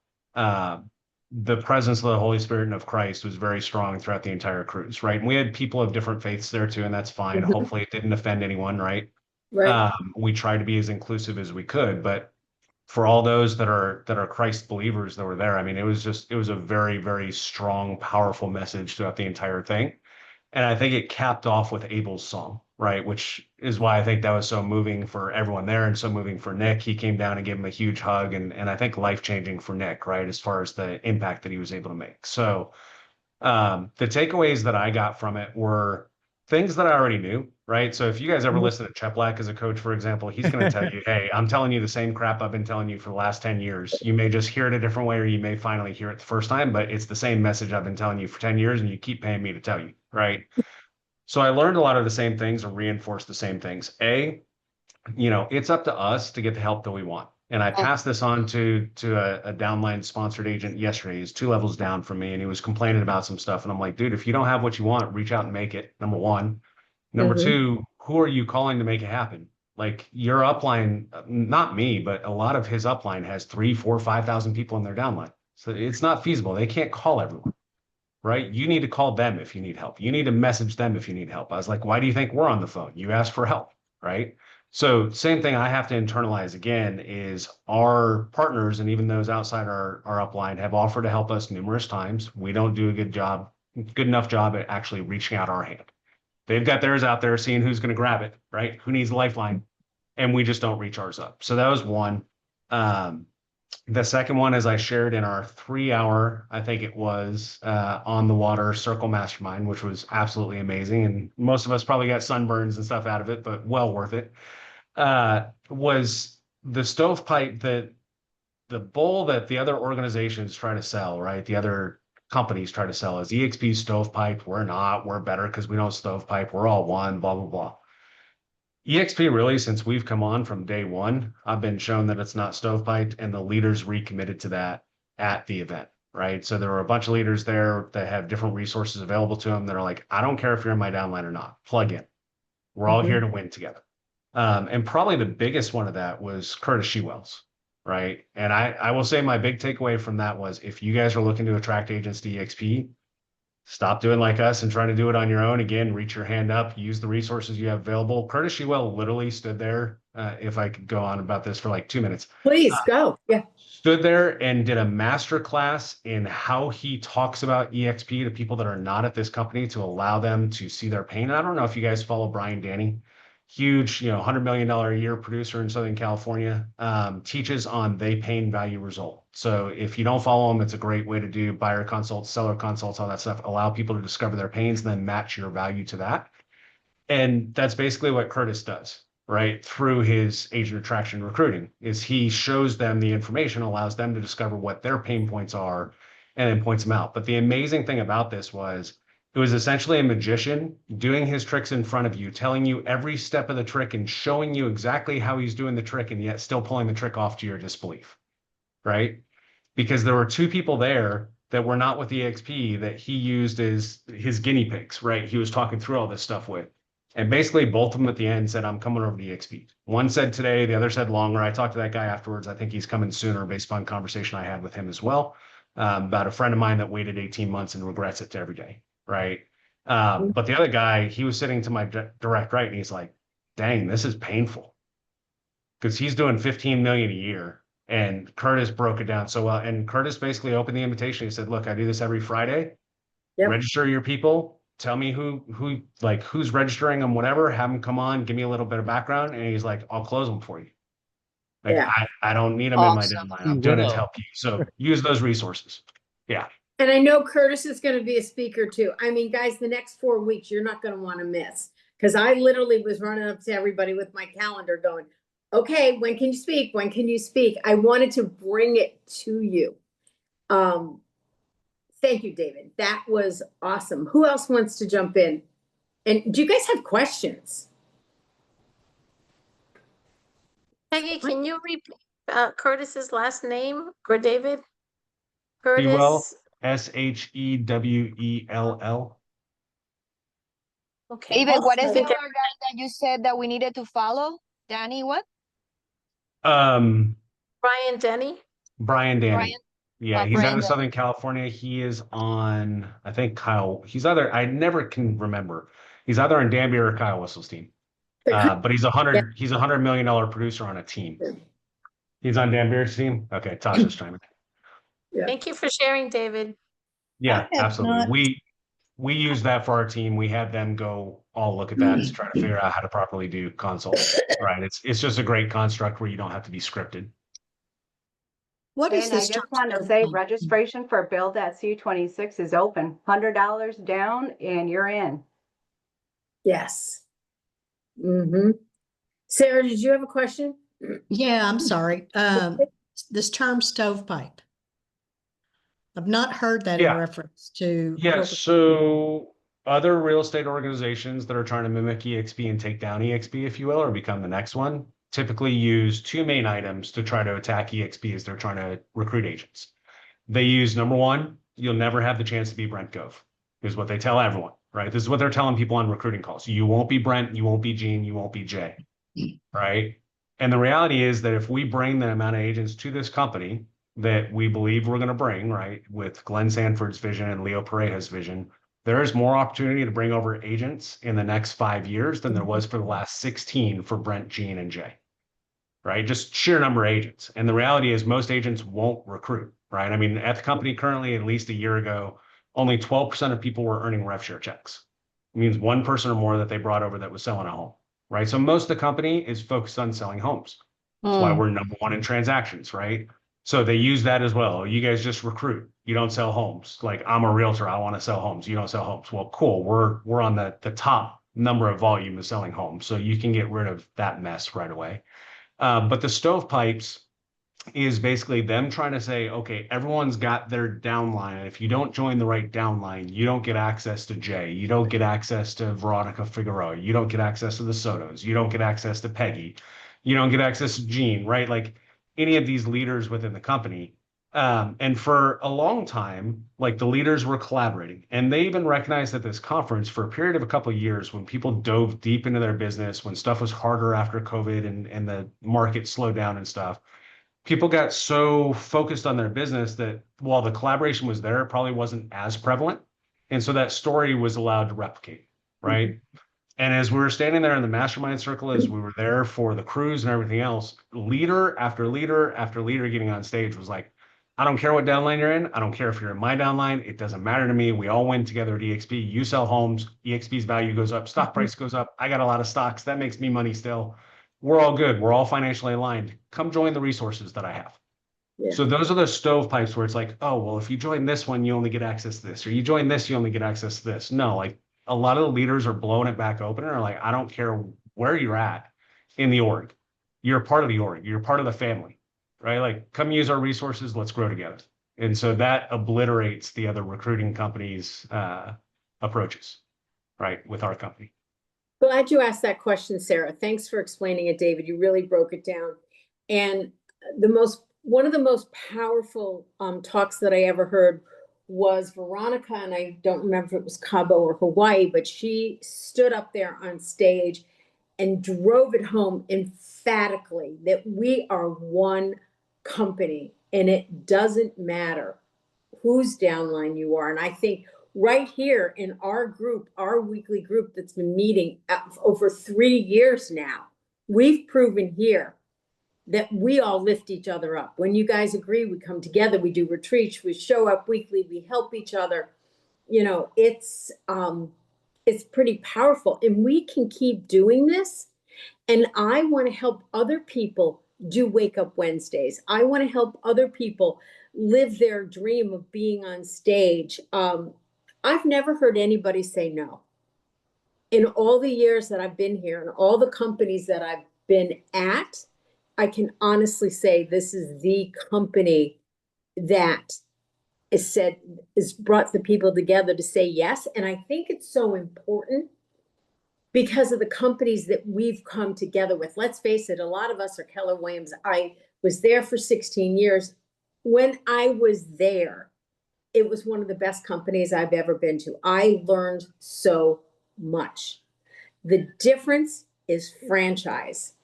the presence of the Holy Spirit and of Christ was very strong throughout the entire cruise, right? And we had people of different faiths there too, and that's fine. Mhm. Hopefully it didn't offend anyone, right? Right. We tried to be as inclusive as we could, but for all those that are Christ believers that were there, I mean, it was a very, very strong, powerful message throughout the entire thing. And I think it capped off with Abel's song, right? Which is why I think that was so moving for everyone there and so moving for Nick. He came down and gave him a huge hug, and I think life-changing for Nick, right? As far as the impact that he was able to make. So the takeaways that I got from it were things that I already knew, right? So if you guys ever listen to Cheplack as a coach, for example, he's going to tell you, hey, I'm telling you the same crap I've been telling you for the last 10 years. You may just hear it a different way, or you may finally hear it the first time, but it's the same message I've been telling you for 10 years, and you keep paying me to tell you, right? So I learned a lot of the same things and reinforced the same things. It's up to us to get the help that we want. And I passed this on to a downline sponsored agent yesterday. He's 2 levels down from me, and he was complaining about some stuff. And I'm like, dude, if you don't have what you want, reach out and make it. Number one. Number two, who are you calling to make it happen? Like your upline, not me, but a lot of his upline has 3, 4, 5,000 people in their downline. So it's not feasible. They can't call everyone, right? You need to call them if you need help. You need to message them if you need help. I was like, why do you think we're on the phone? You asked for help, right? So same thing I have to internalize again is our partners and even those outside our upline have offered to help us numerous times. We don't do a good enough job at actually reaching out our hand. They've got theirs out there seeing who's going to grab it, right? Who needs a lifeline? And we just don't reach ours up. So that was one. The second one, as I shared in our 3-hour, I think it was on the water circle mastermind, which was absolutely amazing. And most of us probably got sunburns and stuff out of it, but well worth it. Was the stovepipe that the bowl that the other organizations try to sell, right? The other companies try to sell is EXP stovepipe. We're not, we're better because we don't stovepipe. We're all one, blah, blah, blah. EXP really, since we've come on from day one, I've been shown that it's not stovepiped, and the leaders recommitted to that at the event, right? So there were a bunch of leaders there that have different resources available to them that are like, I don't care if you're in my downline or not, plug in. We're all here to win together. And probably the biggest one of that was Curtis Shewells, right? And I will say my big takeaway from that was if you guys are looking to attract agents to EXP, stop doing like us and trying to do it on your own. Again, reach your hand up, use the resources you have available. Curtis Shewell literally stood there, if I could go on about this for like 2 minutes. Please go. Yeah. Stood there and did a master class in how he talks about EXP to people that are not at this company to allow them to see their pain. And I don't know if you guys follow Brian Danny. Huge, $100 million a year producer in Southern California, teaches on they pain value result. So if you don't follow them, it's a great way to do buyer consults, seller consults, all that stuff. Allow people to discover their pains and then match your value to that. And that's basically what Curtis does, right? Through his agent attraction recruiting is he shows them the information, allows them to discover what their pain points are, and then points them out. But the amazing thing about this was it was essentially a magician doing his tricks in front of you, telling you every step of the trick and showing you exactly how he's doing the trick and yet still pulling the trick off to your disbelief, right? Because there were 2 people there that were not with EXP that he used as his guinea pigs, right? He was talking through all this stuff with. And basically both of them at the end said, I'm coming over to EXP. One said today, the other said longer. I talked to that guy afterwards. I think he's coming sooner based upon conversation I had with him as well, about a friend of mine that waited 18 months and regrets it to every day. Right. But the other guy, he was sitting to my direct right, and he's like, dang, this is painful. Because he's doing 15 million a year. And Curtis broke it down so well. And Curtis basically opened the invitation. He said, look, I do this every Friday. Yep. Register your people. Tell me who's registering them, whatever. Have them come on, give me a little bit of background. And he's like, I'll close them for you. Like, Yeah. I don't need them Awesome. in my downline. I'm doing it to help you. So use those resources. Yeah. And I know Curtis is going to be a speaker too. I mean, guys, the next 4 weeks, you're not going to want to miss. Because I literally was running up to everybody with my calendar going, okay, when can you speak? When can you speak? I wanted to bring it to you. Thank you, David. That was awesome. Who else wants to jump in? And do you guys have questions? Peggy, can you repeat Curtis's last name or David? Shewell, Curtis. Shewell. Okay. David, what is I the think other guy that you said that we needed to follow? Danny, what? Um, Brian Denny. Brian Danny. Brian. Yeah, My he's out friend. of Southern California. He is on, I think Kyle. He's either, I never can remember. He's either on Danby or Kyle Whistle's team. But he's he's $100 million producer on a team. He's on Dan Beard's team. Okay, Tasha's chiming. Thank you for sharing, David. Yeah, have absolutely. not- We use that for our team. We had them go all look at that to try to figure out how to properly do consults. Right. It's just a great construct where you don't have to be scripted. What is And I this? just want to say registration for Build at C26 is open. $100 down and you're in. Yes. Mm-hmm. Sarah, did you have a question? Yeah, I'm sorry. This term stovepipe. I've not heard that in Yeah. reference to. Yeah, so other real estate organizations that are trying to mimic EXP and take down EXP, if you will, or become the next one, typically use two main items to try to attack EXP as they're trying to recruit agents. They use number one, you'll never have the chance to be Brent Gove, is what they tell everyone, right? This is what they're telling people on recruiting calls. You won't be Brent, you won't be Gene, you won't be Jay, right? And the reality is that if we bring the amount of agents to this company that we believe we're going to bring, right, with Glenn Sanford's vision and Leo Pareja's vision, there is more opportunity to bring over agents in the next 5 years than there was for the last 16 for Brent, Gene, and Jay, right? Just sheer number of agents. And the reality is most agents won't recruit, right? I mean, at the company currently, at least a year ago, only 12% of people were earning rev share checks. It means one person or more that they brought over that was selling a home, right? So most of the company is focused on selling homes. That's why we're number one in transactions, right? So they use that as well. You guys just recruit. You don't sell homes. Like, I'm a realtor. I want to sell homes. You don't sell homes. Well, cool. We're on the top number of volume of selling homes. So you can get rid of that mess right away. But the stovepipes is basically them trying to say, okay, everyone's got their downline. And if you don't join the right downline, you don't get access to Jay. You don't get access to Veronica Figueroa. You don't get access to the Sotos. You don't get access to Peggy. You don't get access to Gene, right? Like any of these leaders within the company. And for a long time, like the leaders were collaborating, and they even recognized at this conference for a period of a couple of years when people dove deep into their business, when stuff was harder after COVID and the market slowed down and stuff, people got so focused on their business that while the collaboration was there, it probably wasn't as prevalent. And so that story was allowed to replicate, right? And as we were standing there in the mastermind circle, as we were there for the cruise and everything else, leader after leader after leader getting on stage was like, I don't care what downline you're in. I don't care if you're in my downline. It doesn't matter to me. We all win together at EXP. You sell homes. EXP's value goes up. Stock price goes up. I got a lot of stocks. That makes me money still. We're all good. We're all financially aligned. Come join the resources that I have. Yeah. So those are the stovepipes where it's like, oh, well, if you join this one, you only get access to this, or you join this, you only get access to this. No, like a lot of the leaders are blowing it back open and are like, I don't care where you're at in the org. You're a part of the org. You're part of the family, right? Like, come use our resources. Let's grow together. And so that obliterates the other recruiting companies' approaches, right, with our company. Glad you asked that question, Sarah. Thanks for explaining it, David. You really broke it down. And one of the most powerful talks that I ever heard was Veronica, and I don't remember if it was Cabo or Hawaii, but she stood up there on stage and drove it home emphatically that we are one company and it doesn't matter whose downline you are. And I think right here in our group, our weekly group that's been meeting over 3 years now, we've proven here that we all lift each other up. When you guys agree, we come together, we do retreats, we show up weekly, we help each other. You know, it's pretty powerful, and we can keep doing this. And I want to help other people do Wake Up Wednesdays. I want to help other people live their dream of being on stage. I've never heard anybody say no. In all the years that I've been here and all the companies that I've been at, I can honestly say this is the company that is brought the people together to say yes. And I think it's so important because of the companies that we've come together with. Let's face it, a lot of us are Keller Williams. I was there for 16 years. When I was there, it was one of the best companies I've ever been to. I learned so much. The difference is franchise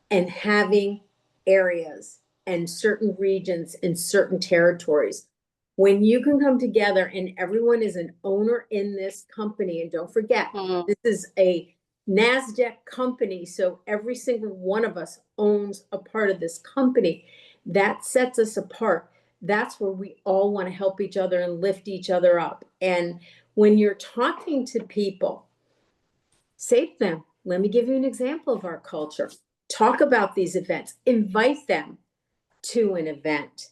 and having areas and certain regions and certain territories. When you can come together and everyone is an owner in this company, and don't forget, this is a NASDAQ company, so every single one of us owns a part of this company. That sets us apart. That's where we all want to help each other and lift each other up. And when you're talking to people, say to them, let me give you an example of our culture. Talk about these events, invite them to an event.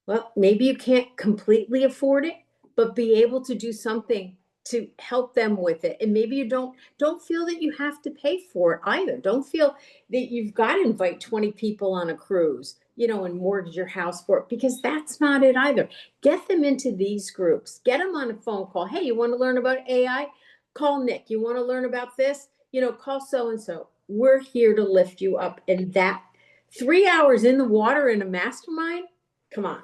Well, maybe you can't completely afford it, but be able to do something to help them with it. And maybe you don't feel that you have to pay for it either. Don't feel that you've got to invite 20 people on a cruise, you know, and mortgage your house for it, because that's not it either. Get them into these groups. Get them on a phone call. Hey, you want to learn about AI? Call Nick. You want to learn about this? You know, call so-and-so. We're here to lift you up. And that 3 hours in the water in a mastermind, come on.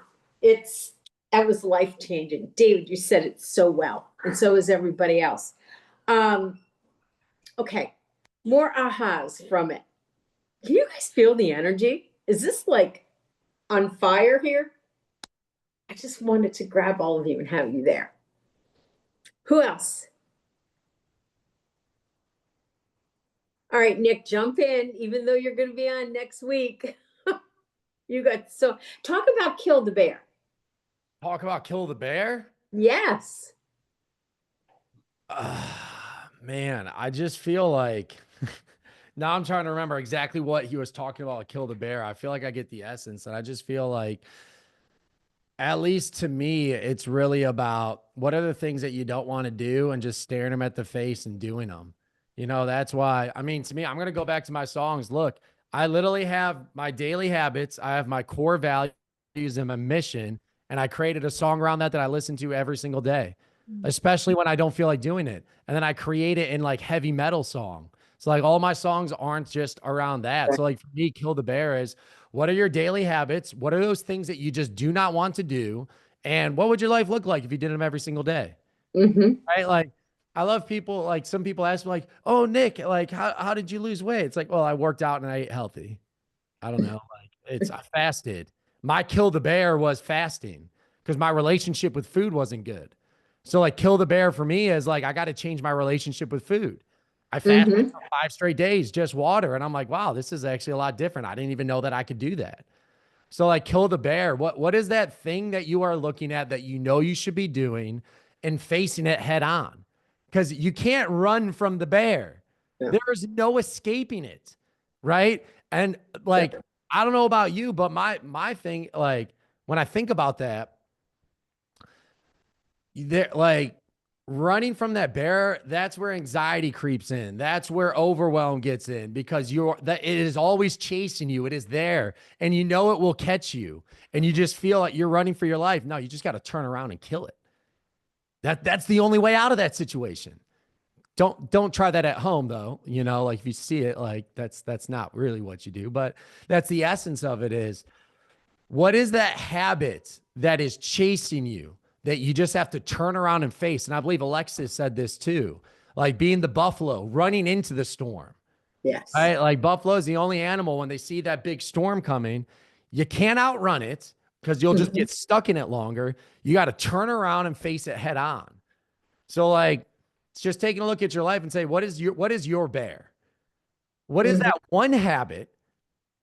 That was life-changing. David, you said it so well, and so is everybody else. Okay, more ahas from it. Can you guys feel the energy? Is this like on fire here? I just wanted to grab all of you and have you there. Who else? All right, Nick, jump in, even though you're going to be on next week. So talk about Kill the Bear. Talk about Kill the Bear? Yes. Man, I just feel like now I'm trying to remember exactly what he was talking about with Kill the Bear. I feel like I get the essence, and I just feel like, at least to me, it's really about what are the things that you don't want to do and just staring them at the face and doing them. You know, that's why, I mean, to me, I'm going to go back to my songs. Look, I literally have my daily habits. I have my core values and my mission. And I created a song around that I listen to every single day, especially when I don't feel like doing it. And then I create it in like heavy metal song. So like all my songs aren't just around that. So like for me, Kill the Bear is, what are your daily habits? What are those things that you just do not want to do? And what would your life look like if you did them every single day? Right? Like, I love people, like some people ask me like, oh, Nick, like, how did you lose weight? It's like, well, I worked out and I ate healthy. I don't know. Like I fasted. My Kill the Bear was fasting because my relationship with food wasn't good. So like Kill the Bear for me is like, I got to change my relationship with food. I fasted for 5 straight days, just water. And I'm like, wow, this is actually a lot different. I didn't even know that I could do that. So like Kill the Bear, what is that thing that you are looking at that you know you should be doing and facing it head on? Because you can't run from the bear. Yeah. There's no escaping it. Right. And like, I don't know about you, but my thing, like when I think about that, there, like running from that bear, that's where anxiety creeps in. That's where overwhelm gets in because it is always chasing you. It is there and you know it will catch you and you just feel like you're running for your life. No, you just got to turn around and kill it. That's the only way out of that situation. Don't try that at home though. You know, like if you see it, like that's not really what you do, but that's the essence of it is, what is that habit that is chasing you that you just have to turn around and face? And I believe Alexis said this too, like being the buffalo running into the storm. Yes. Right? Like buffalo is the only animal when they see that big storm coming, you can't outrun it because you'll just get stuck in it longer. You got to turn around and face it head on. So like, it's just taking a look at your life and say, what is your bear? What is that one habit?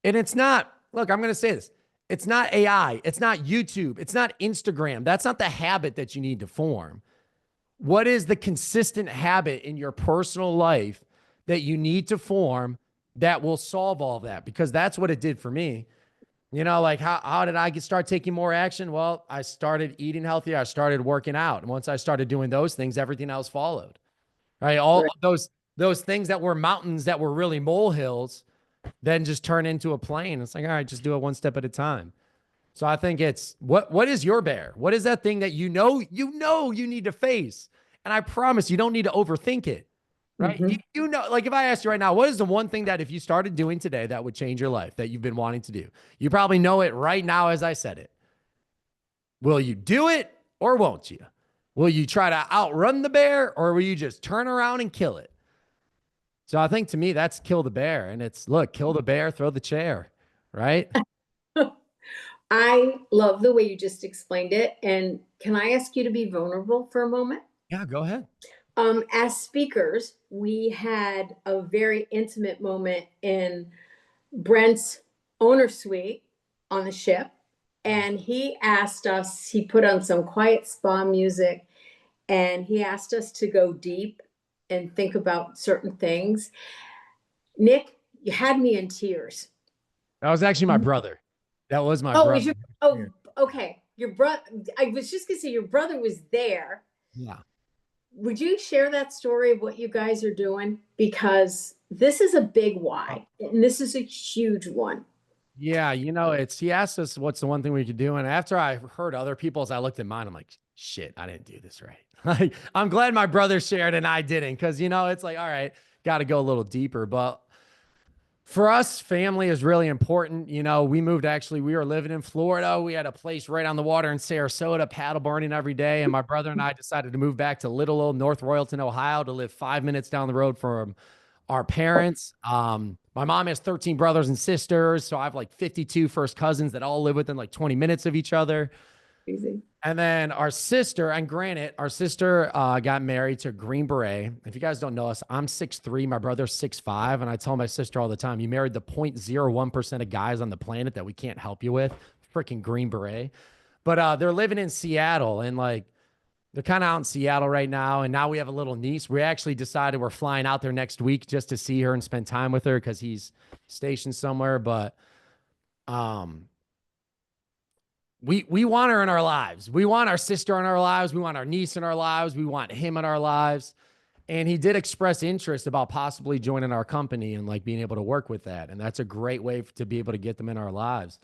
And it's not, look, I'm going to say this. It's not AI. It's not YouTube. It's not Instagram. That's not the habit that you need to form. What is the consistent habit in your personal life that you need to form that will solve all that? Because that's what it did for me. You know, like how did I start taking more action? Well, I started eating healthier. I started working out. And once I started doing those things, everything else followed. Right? All those things that were mountains that were really molehills then just turn into a plane. It's like, all right, just do it one step at a time. So I think it's what is your bear? What is that thing that you know you need to face? And I promise you don't need to overthink it. Right? You know, like if I asked you right now, what is the one thing that if you started doing today that would change your life that you've been wanting to do? You probably know it right now as I said it. Will you do it or won't you? Will you try to outrun the bear or will you just turn around and kill it? So I think to me, that's Kill the Bear. And it's, look, kill the bear, throw the chair, right? I love the way you just explained it. And can I ask you to be vulnerable for a moment? Yeah, go ahead. As speakers, we had a very intimate moment in Brent's owner suite on the ship. And he asked us, he put on some quiet spa music, and he asked us to go deep and think about certain things. Nick, you had me in tears. That was actually my brother. That was my Oh, brother. okay. Your brother, I was just gonna say your brother was there. Yeah. Would you share that story of what you guys are doing? Because this is a big why, and this is a huge one. Yeah, he asked us what's the one thing we could do. And after I heard other people's, I looked at mine. I'm like, shit, I didn't do this right. Like, I'm glad my brother shared and I didn't. Cause it's like, all right, got to go a little deeper. But for us, family is really important. We were living in Florida. We had a place right on the water in Sarasota, paddleboarding every day. And my brother and I decided to move back to little old North Royalton, Ohio, to live 5 minutes down the road from our parents. My mom has 13 brothers and sisters. So I have like 52 first cousins that all live within like 20 minutes of each other. Easy. And then our sister, and granted, our sister got married to a Green Beret. If you guys don't know us, I'm 6'3", my brother's 6'5", and I tell my sister all the time, you married the 0.01% of guys on the planet that we can't help you with, freaking Green Beret. But they're living in Seattle, and like they're kind of out in Seattle right now. And now we have a little niece. We actually decided we're flying out there next week just to see her and spend time with her because he's stationed somewhere. But we want her in our lives. We want our sister in our lives. We want our niece in our lives. We want him in our lives. And he did express interest about possibly joining our company and like being able to work with that. And that's a great way to be able to get them in our lives.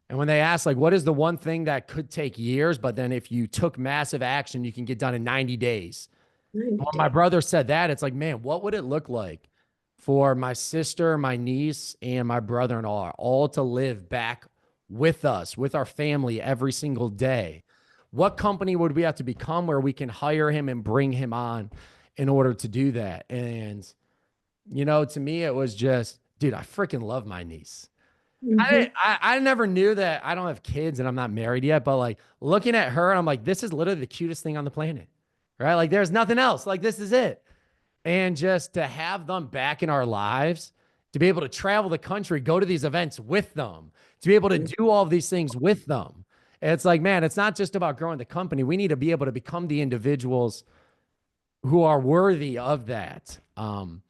And when they ask, like, what is the one thing that could take years, but then if you took massive action, you can get done in 90 days. When my brother said that, it's like, man, what would it look like for my sister, my niece, and my brother-in-law all to live back with us, with our family every single day? What company would we have to become where we can hire him and bring him on in order to do that? And, to me, it was just, dude, I freaking love my niece. Mm-hmm. I never knew that. I don't have kids and I'm not married yet, but like looking at her, I'm like, this is literally the cutest thing on the planet, right? Like there's nothing else. Like this is it. And just to have them back in our lives, to be able to travel the country, go to these events with them, to be able to do all of these things with them. It's like, man, it's not just about growing the company. We need to be able to become the individuals who are worthy of that. And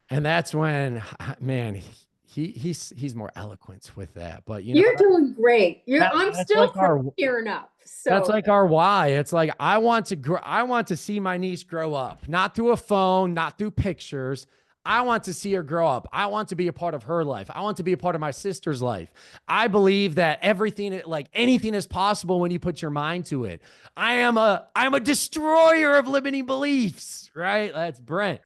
that's when, man, he's more eloquent with that. But you're doing great. I'm still like tearing up. So that's like our why. It's like I want to see my niece grow up, not through a phone, not through pictures. I want to see her grow up. I want to be a part of her life. I want to be a part of my sister's life. I believe that anything is possible when you put your mind to it. I'm a destroyer of limiting beliefs, right? That's Brent.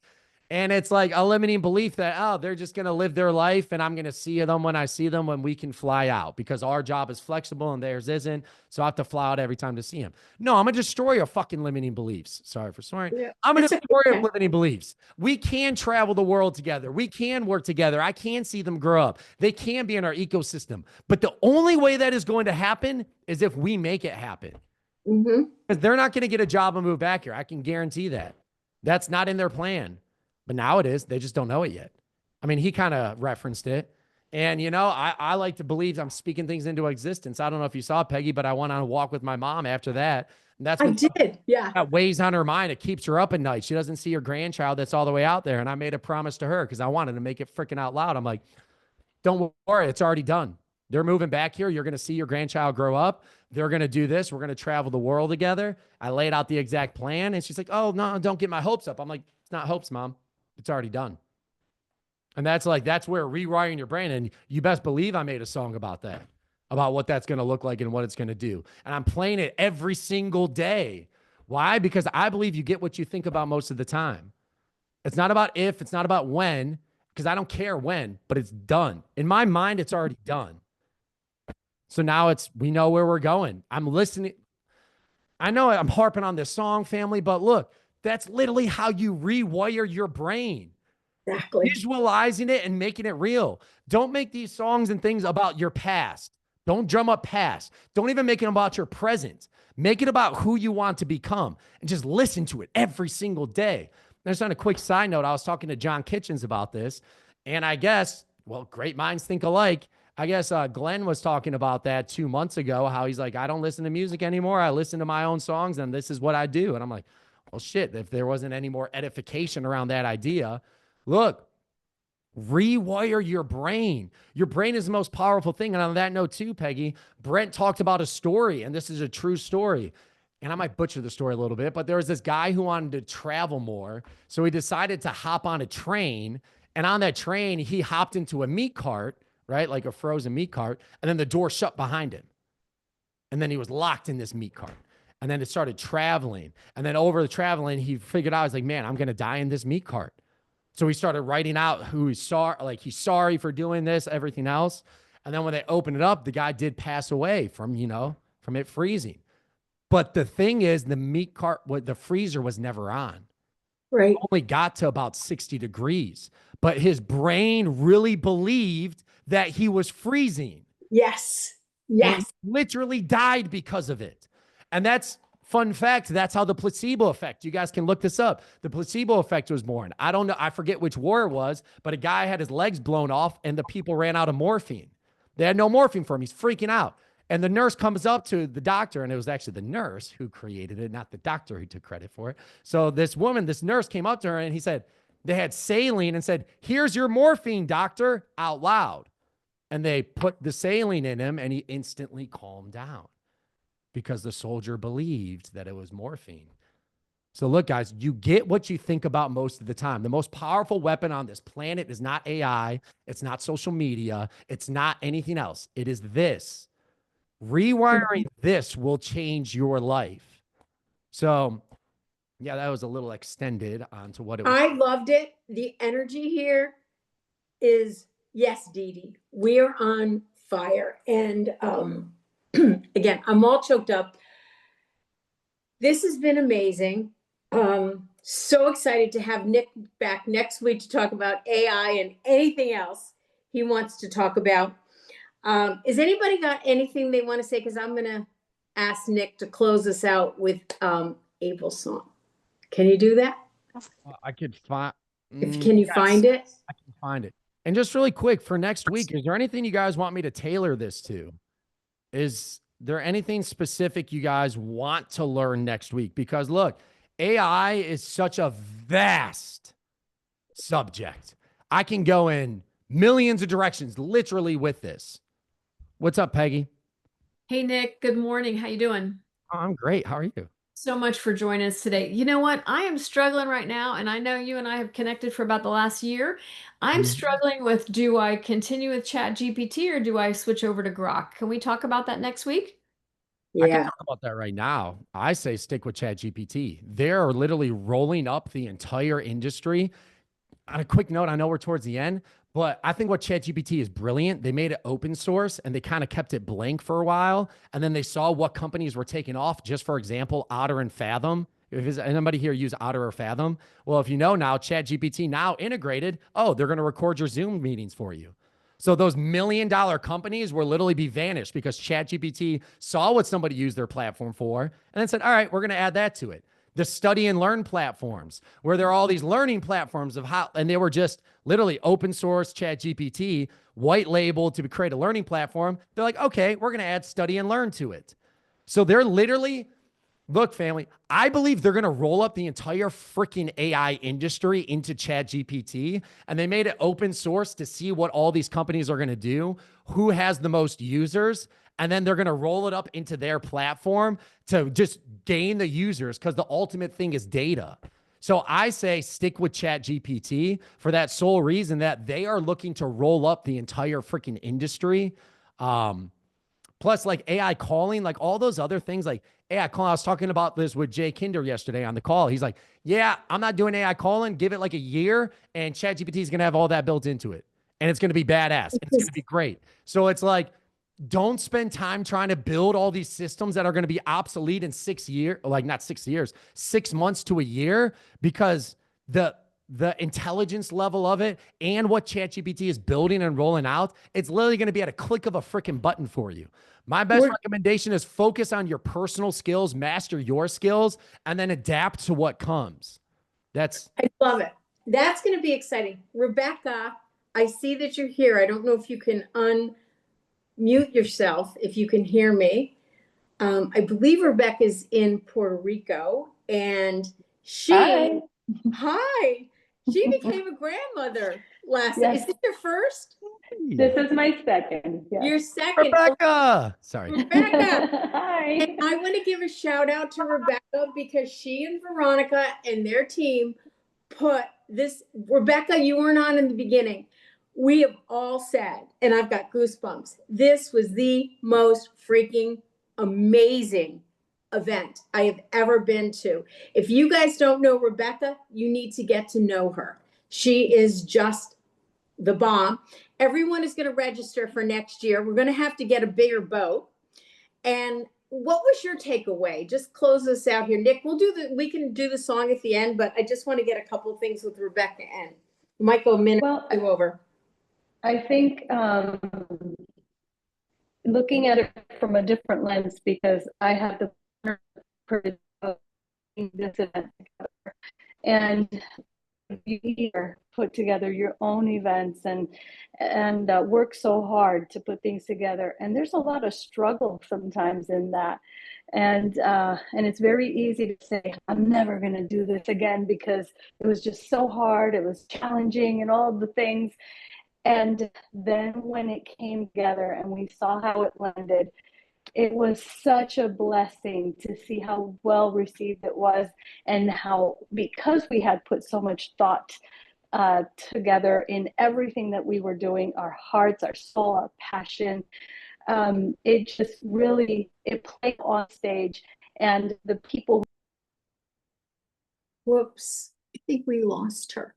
And it's like a limiting belief that, oh, they're just going to live their life and I'm going to see them when I see them when we can fly out because our job is flexible and theirs isn't. So I have to fly out every time to see them. No, I'm a destroyer of fucking limiting beliefs. Sorry for swearing. Yeah. I'm a destroyer of limiting beliefs. We can travel the world together. We can work together. I can see them grow up. They can be in our ecosystem. But the only way that is going to happen is if we make it happen. Mm-hmm. Because they're not going to get a job and move back here. I can guarantee that. That's not in their plan. But now it is. They just don't know it yet. I mean, he kind of referenced it. And, I like to believe I'm speaking things into existence. I don't know if you saw Peggy, but I went on a walk with my mom after that. And that's what I did. Yeah. That weighs on her mind. It keeps her up at night. She doesn't see her grandchild that's all the way out there. And I made a promise to her because I wanted to make it freaking out loud. I'm like, don't worry. It's already done. They're moving back here. You're going to see your grandchild grow up. They're going to do this. We're going to travel the world together. I laid out the exact plan. And she's like, oh, no, don't get my hopes up. I'm like, it's not hopes, Mom. It's already done. And that's where rewiring your brain. And you best believe I made a song about that, about what that's going to look like and what it's going to do. And I'm playing it every single day. Why? Because I believe you get what you think about most of the time. It's not about if, it's not about when, because I don't care when, but it's done. In my mind, it's already done. So now we know where we're going. I'm listening. I know I'm harping on this song, family, but look, that's literally how you rewire your brain. Exactly. Visualizing it and making it real. Don't make these songs and things about your past. Don't drum up past. Don't even make it about your present. Make it about who you want to become and just listen to it every single day. There's on a quick side note. I was talking to John Kitchens about this, and I guess, well, great minds think alike. I guess Glenn was talking about that 2 months ago, how he's like, I don't listen to music anymore. I listen to my own songs, and this is what I do. And I'm like, well, shit, if there wasn't any more edification around that idea, look, rewire your brain. Your brain is the most powerful thing. And on that note too, Peggy, Brent talked about a story, and this is a true story. And I might butcher the story a little bit, but there was this guy who wanted to travel more. So he decided to hop on a train. And on that train, he hopped into a meat cart, right? Like a frozen meat cart. And then the door shut behind him. And then he was locked in this meat cart. And then it started traveling. And then over the traveling, he figured out, he's like, man, I'm going to die in this meat cart. So he started writing out who he's sorry, like he's sorry for doing this, everything else. And then when they opened it up, the guy did pass away from, from it freezing. But the thing is, the meat cart, the freezer was never on. Right. It only got to about 60 degrees. But his brain really believed that he was freezing. Yes. Yes. And literally died because of it. And that's, fun fact, that's how the placebo effect, you guys can look this up. The placebo effect was born. I don't know. I forget which war it was, but a guy had his legs blown off and the people ran out of morphine. They had no morphine for him. He's freaking out. And the nurse comes up to the doctor, and it was actually the nurse who created it, not the doctor who took credit for it. So this nurse came up to her and he said, they had saline and said, here's your morphine, doctor, out loud. And they put the saline in him and he instantly calmed down because the soldier believed that it was morphine. So look, guys, you get what you think about most of the time. The most powerful weapon on this planet is not AI. It's not social media. It's not anything else. It is this. Rewiring this will change your life. So yeah, that was a little extended onto what it was. I loved it. The energy here is, yes, Dee Dee, we are on fire. And again, I'm all choked up. This has been amazing. So excited to have Nick back next week to talk about AI and anything else he wants to talk about. Is anybody got anything they want to say? Because I'm going to ask Nick to close us out with April's song. Can you do that? I could find. Can you find it? I can find it. And just really quick for next week, is there anything you guys want me to tailor this to? Is there anything specific you guys want to learn next week? Because look, AI is such a vast subject. I can go in millions of directions literally with this. What's up, Peggy? Hey, Nick. Good morning. How you doing? I'm great. How are you? So much for joining us today. You know what? I am struggling right now, and I know you and I have connected for about the last year. I'm struggling with, do I continue with Chat GPT or do I switch over to Grok? Can we talk about that next week? I can talk about that right now. I say stick with Chat GPT. They're literally rolling up the entire industry. On a quick note, I know we're towards the end, but I think what ChatGPT is brilliant. They made it open source and they kind of kept it blank for a while. And then they saw what companies were taking off. Just for example, Otter and Fathom. If anybody here use Otter or Fathom? Well, if you know now, ChatGPT now integrated, oh, they're going to record your Zoom meetings for you. So those $1 million companies will literally be vanished because ChatGPT saw what somebody used their platform for and then said, all right, we're going to add that to it. The study and learn platforms, where there are all these learning platforms of how, and they were just literally open source ChatGPT, white labeled to create a learning platform. They're like, okay, we're going to add study and learn to it. So they're literally, look, family, I believe they're going to roll up the entire freaking AI industry into ChatGPT, and they made it open source to see what all these companies are going to do, who has the most users, and then they're going to roll it up into their platform to just gain the users because the ultimate thing is data. So I say stick with ChatGPT for that sole reason that they are looking to roll up the entire freaking industry. Plus, like AI calling, like all those other things, like AI calling. I was talking about this with Jay Kinder yesterday on the call. He's like, yeah, I'm not doing AI calling. Give it like a year and ChatGPT is going to have all that built into it. And it's going to be badass. And it's going to be great. So it's like, don't spend time trying to build all these systems that are going to be obsolete in 6 years, like not 6 years, 6 months to a year, because the the intelligence level of it and what ChatGPT is building and rolling out, it's literally going to be at a click of a freaking button for you. My best recommendation is focus on your personal skills, master your skills, and then adapt to what comes. I love it. That's going to be exciting. Rebecca, I see that you're here. I don't know if you can unmute yourself, if you can hear me. I believe Rebecca's in Puerto Rico, and she she became a grandmother last night. Is this your first? This is my second. Yes. Your second. Rebecca. Sorry. Rebecca. Hi. And I want to give a shout out to Rebecca because she and Veronica and their team put this. Rebecca, you weren't on in the beginning. We have all said, and I've got goosebumps, this was the most freaking amazing event I have ever been to. If you guys don't know Rebecca, you need to get to know her. She is just the bomb. Everyone is going to register for next year. We're going to have to get a bigger boat. And what was your takeaway? Just close us out here. Nick, we can do the song at the end, but I just want to get a couple of things with Rebecca and Michael a minute over. I think looking at it from a different lens, because I have the privilege of putting this event together, and you here put together your own events and work so hard to put things together, and there's a lot of struggle sometimes in that, and it's very easy to say I'm never going to do this again because it was just so hard, it was challenging and all the things. And then when it came together and we saw how it landed, it was such a blessing to see how well received it was, and how, because we had put so much thought together in everything that we were doing, our hearts, our soul, our passion, it just really, it played on stage, and the people. Whoops, I think we lost her.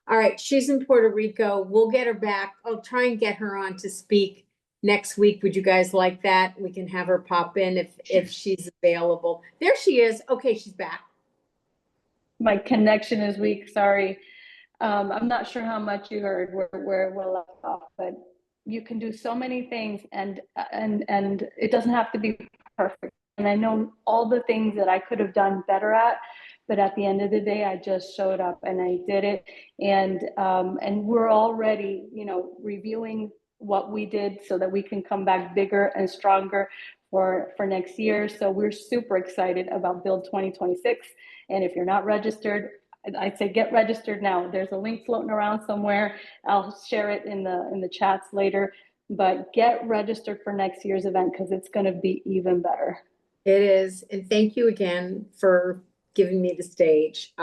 All right, she's in Puerto Rico. We'll get her back. I'll try and get her on to speak next week. Would you guys like that? We can have her pop in if she's available. There she is. Okay, she's back. My connection is weak, sorry. I'm not sure how much you heard where we're left off, but you can do so many things, and it doesn't have to be perfect. And I know all the things that I could have done better at, but at the end of the day, I just showed up and I did it. And we're already, reviewing what we did so that we can come back bigger and stronger for next year. So we're super excited about Build 2026. And if you're not registered, I'd say get registered now. There's a link floating around somewhere. I'll share it in the chats later, but get registered for next year's event because it's going to be even better. It is. And thank you again for giving me the stage.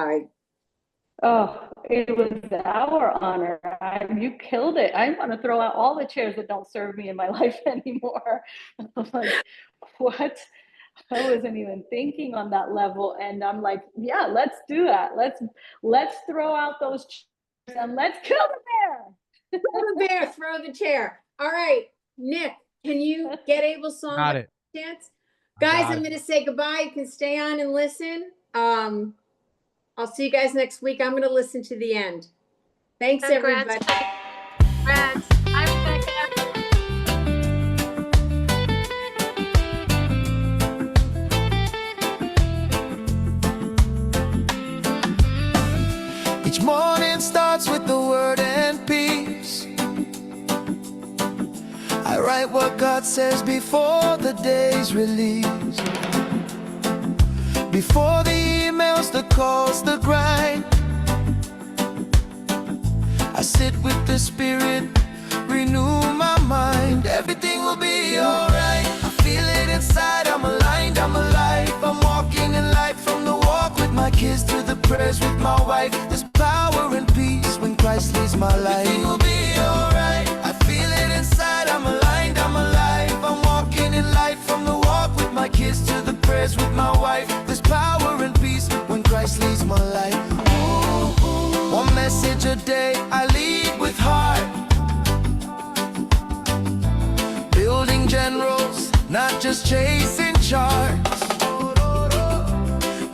Oh, it was our honor. You killed it. I want to throw out all the chairs that don't serve me in my life anymore. I'm like, what? I wasn't even thinking on that level. And I'm like, yeah, let's do that. Let's throw out those chairs and let's kill the bear. Kill the bear, throw the chair. All right, Nick, can you get Abel's song? Got it. Chance? Guys, I'm going to say goodbye. You can stay on and listen. I'll see you guys next week. I'm going to listen to the end. Thanks, everybody. Congrats. Each morning starts with the word and peace. I write what God says before the day's release. Before the emails, the calls, the grind, I sit with the Spirit, renew my mind. Everything will be alright. I feel it inside, I'm aligned, I'm alive. I'm walking in light, from the walk with my kids to the prayers with my wife. There's power and peace when Christ leads my life. Everything will be alright. I feel it inside, I'm aligned, I'm alive. I'm walking in light, from the walk with my kids to the prayers with my wife. There's power and peace when Christ leads my life. Ooh, ooh. One message a day, I lead with heart. Building generals, not just chasing charts.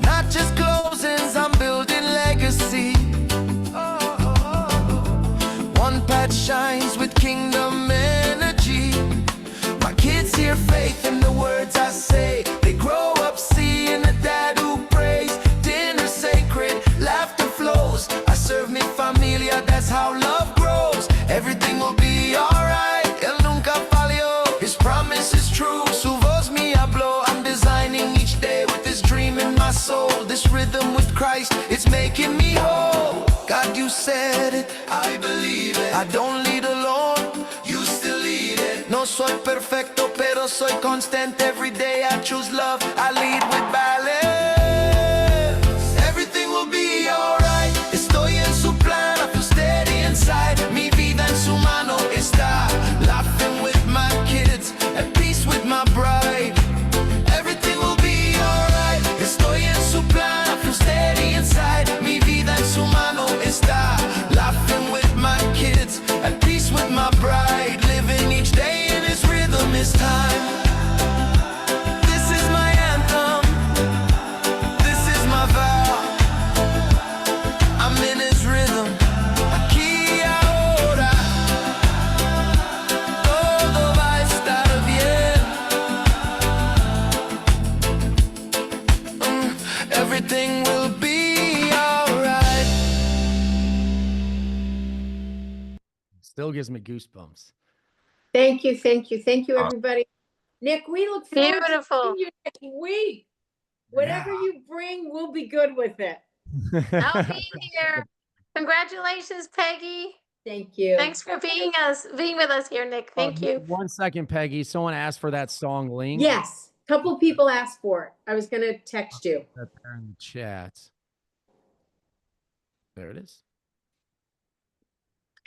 Not just closings, I'm building legacy. am with Christ, it's making me whole. God, you said it, I believe it. I don't lead alone, you still lead it. No soy perfecto, pero soy constant. Every day I choose love, I lead with balance. Everything will be alright. Estoy en su plan, I feel steady inside. Mi vida en su mano está. Laughing with my kids, at peace with my bride. Everything will be alright. Estoy en su plan, I feel steady inside. Mi vida en su mano está. Laughing with my kids, at peace with my bride. Living each day in his rhythm is time. This is my anthem. This is my vow. I'm in his rhythm. Aquí ahora todo va a estar bien. Everything will be alright. Still gives me goosebumps. Thank you, thank you, thank you, everybody. Nick, we look forward Beautiful. to seeing you next week. Whatever you bring, we'll be good with it. I'll be here. Congratulations, Peggy. Thank you. Thanks for being with us here, Nick. Thank you. 1 second, Peggy. Someone asked for that song link. Yes, a couple people asked for it. I was gonna text you. That there in the chat. There it is.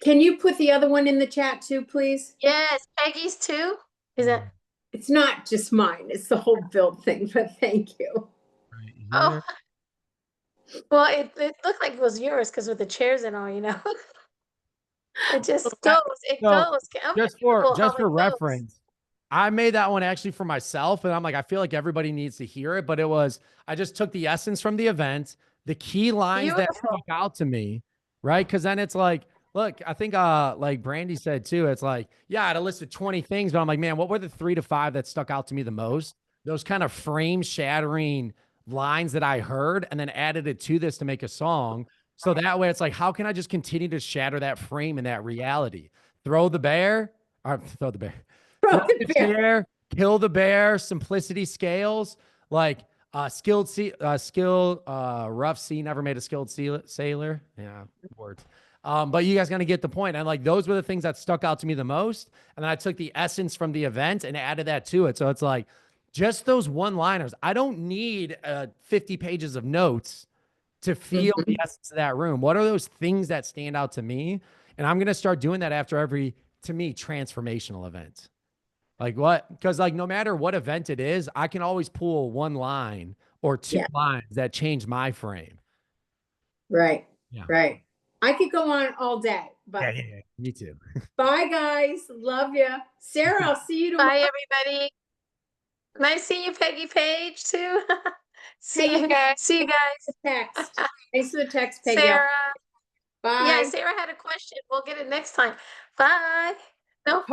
Can you put the other one in the chat too, please? Yes, Peggy's too. Is that? It's not just mine, it's the whole build thing, but thank you. Oh, well, it looked like it was yours because with the chairs and all, it just goes. It So, goes. I'm just gonna Google for how it goes. reference, I made that one actually for myself, and I'm like, I feel like everybody needs to hear it. But I just took the essence from the event, the key lines that Beautiful. stuck out to me, right? Because then it's like, look, I think like Brandy said too, it's like, yeah, I had a list of 20 things, but I'm like, man, what were the 3 to 5 that stuck out to me the most? Those kind of frame shattering lines that I heard, and then added it to this to make a song. So that way it's like, how can I just continue to shatter that frame and that reality? Throw the bear, or throw the bear, throw the chair, kill the bear, simplicity scales, like skilled rough sea never made a skilled sailor. Yeah, words. But you guys gonna get the point. And like those were the things that stuck out to me the most. And then I took the essence from the event and added that to it. So it's like just those one-liners. I don't need 50 pages of notes to feel the essence of that room. What are those things that stand out to me? And I'm gonna start doing that after every, to me, transformational event. Like what? Because like no matter what event it is, I can always pull one line or two lines that change my frame. Right. Yeah. Right. I could go on all day, but Yeah. Me too. bye guys. Love you. Sarah, I'll see you tomorrow. Bye, everybody. Nice seeing you, Peggy Page, too. See you guys. Text. Thanks for the text, Peggy. Sarah. Bye. Yeah, Sarah had a question. We'll get it next time. Bye. No.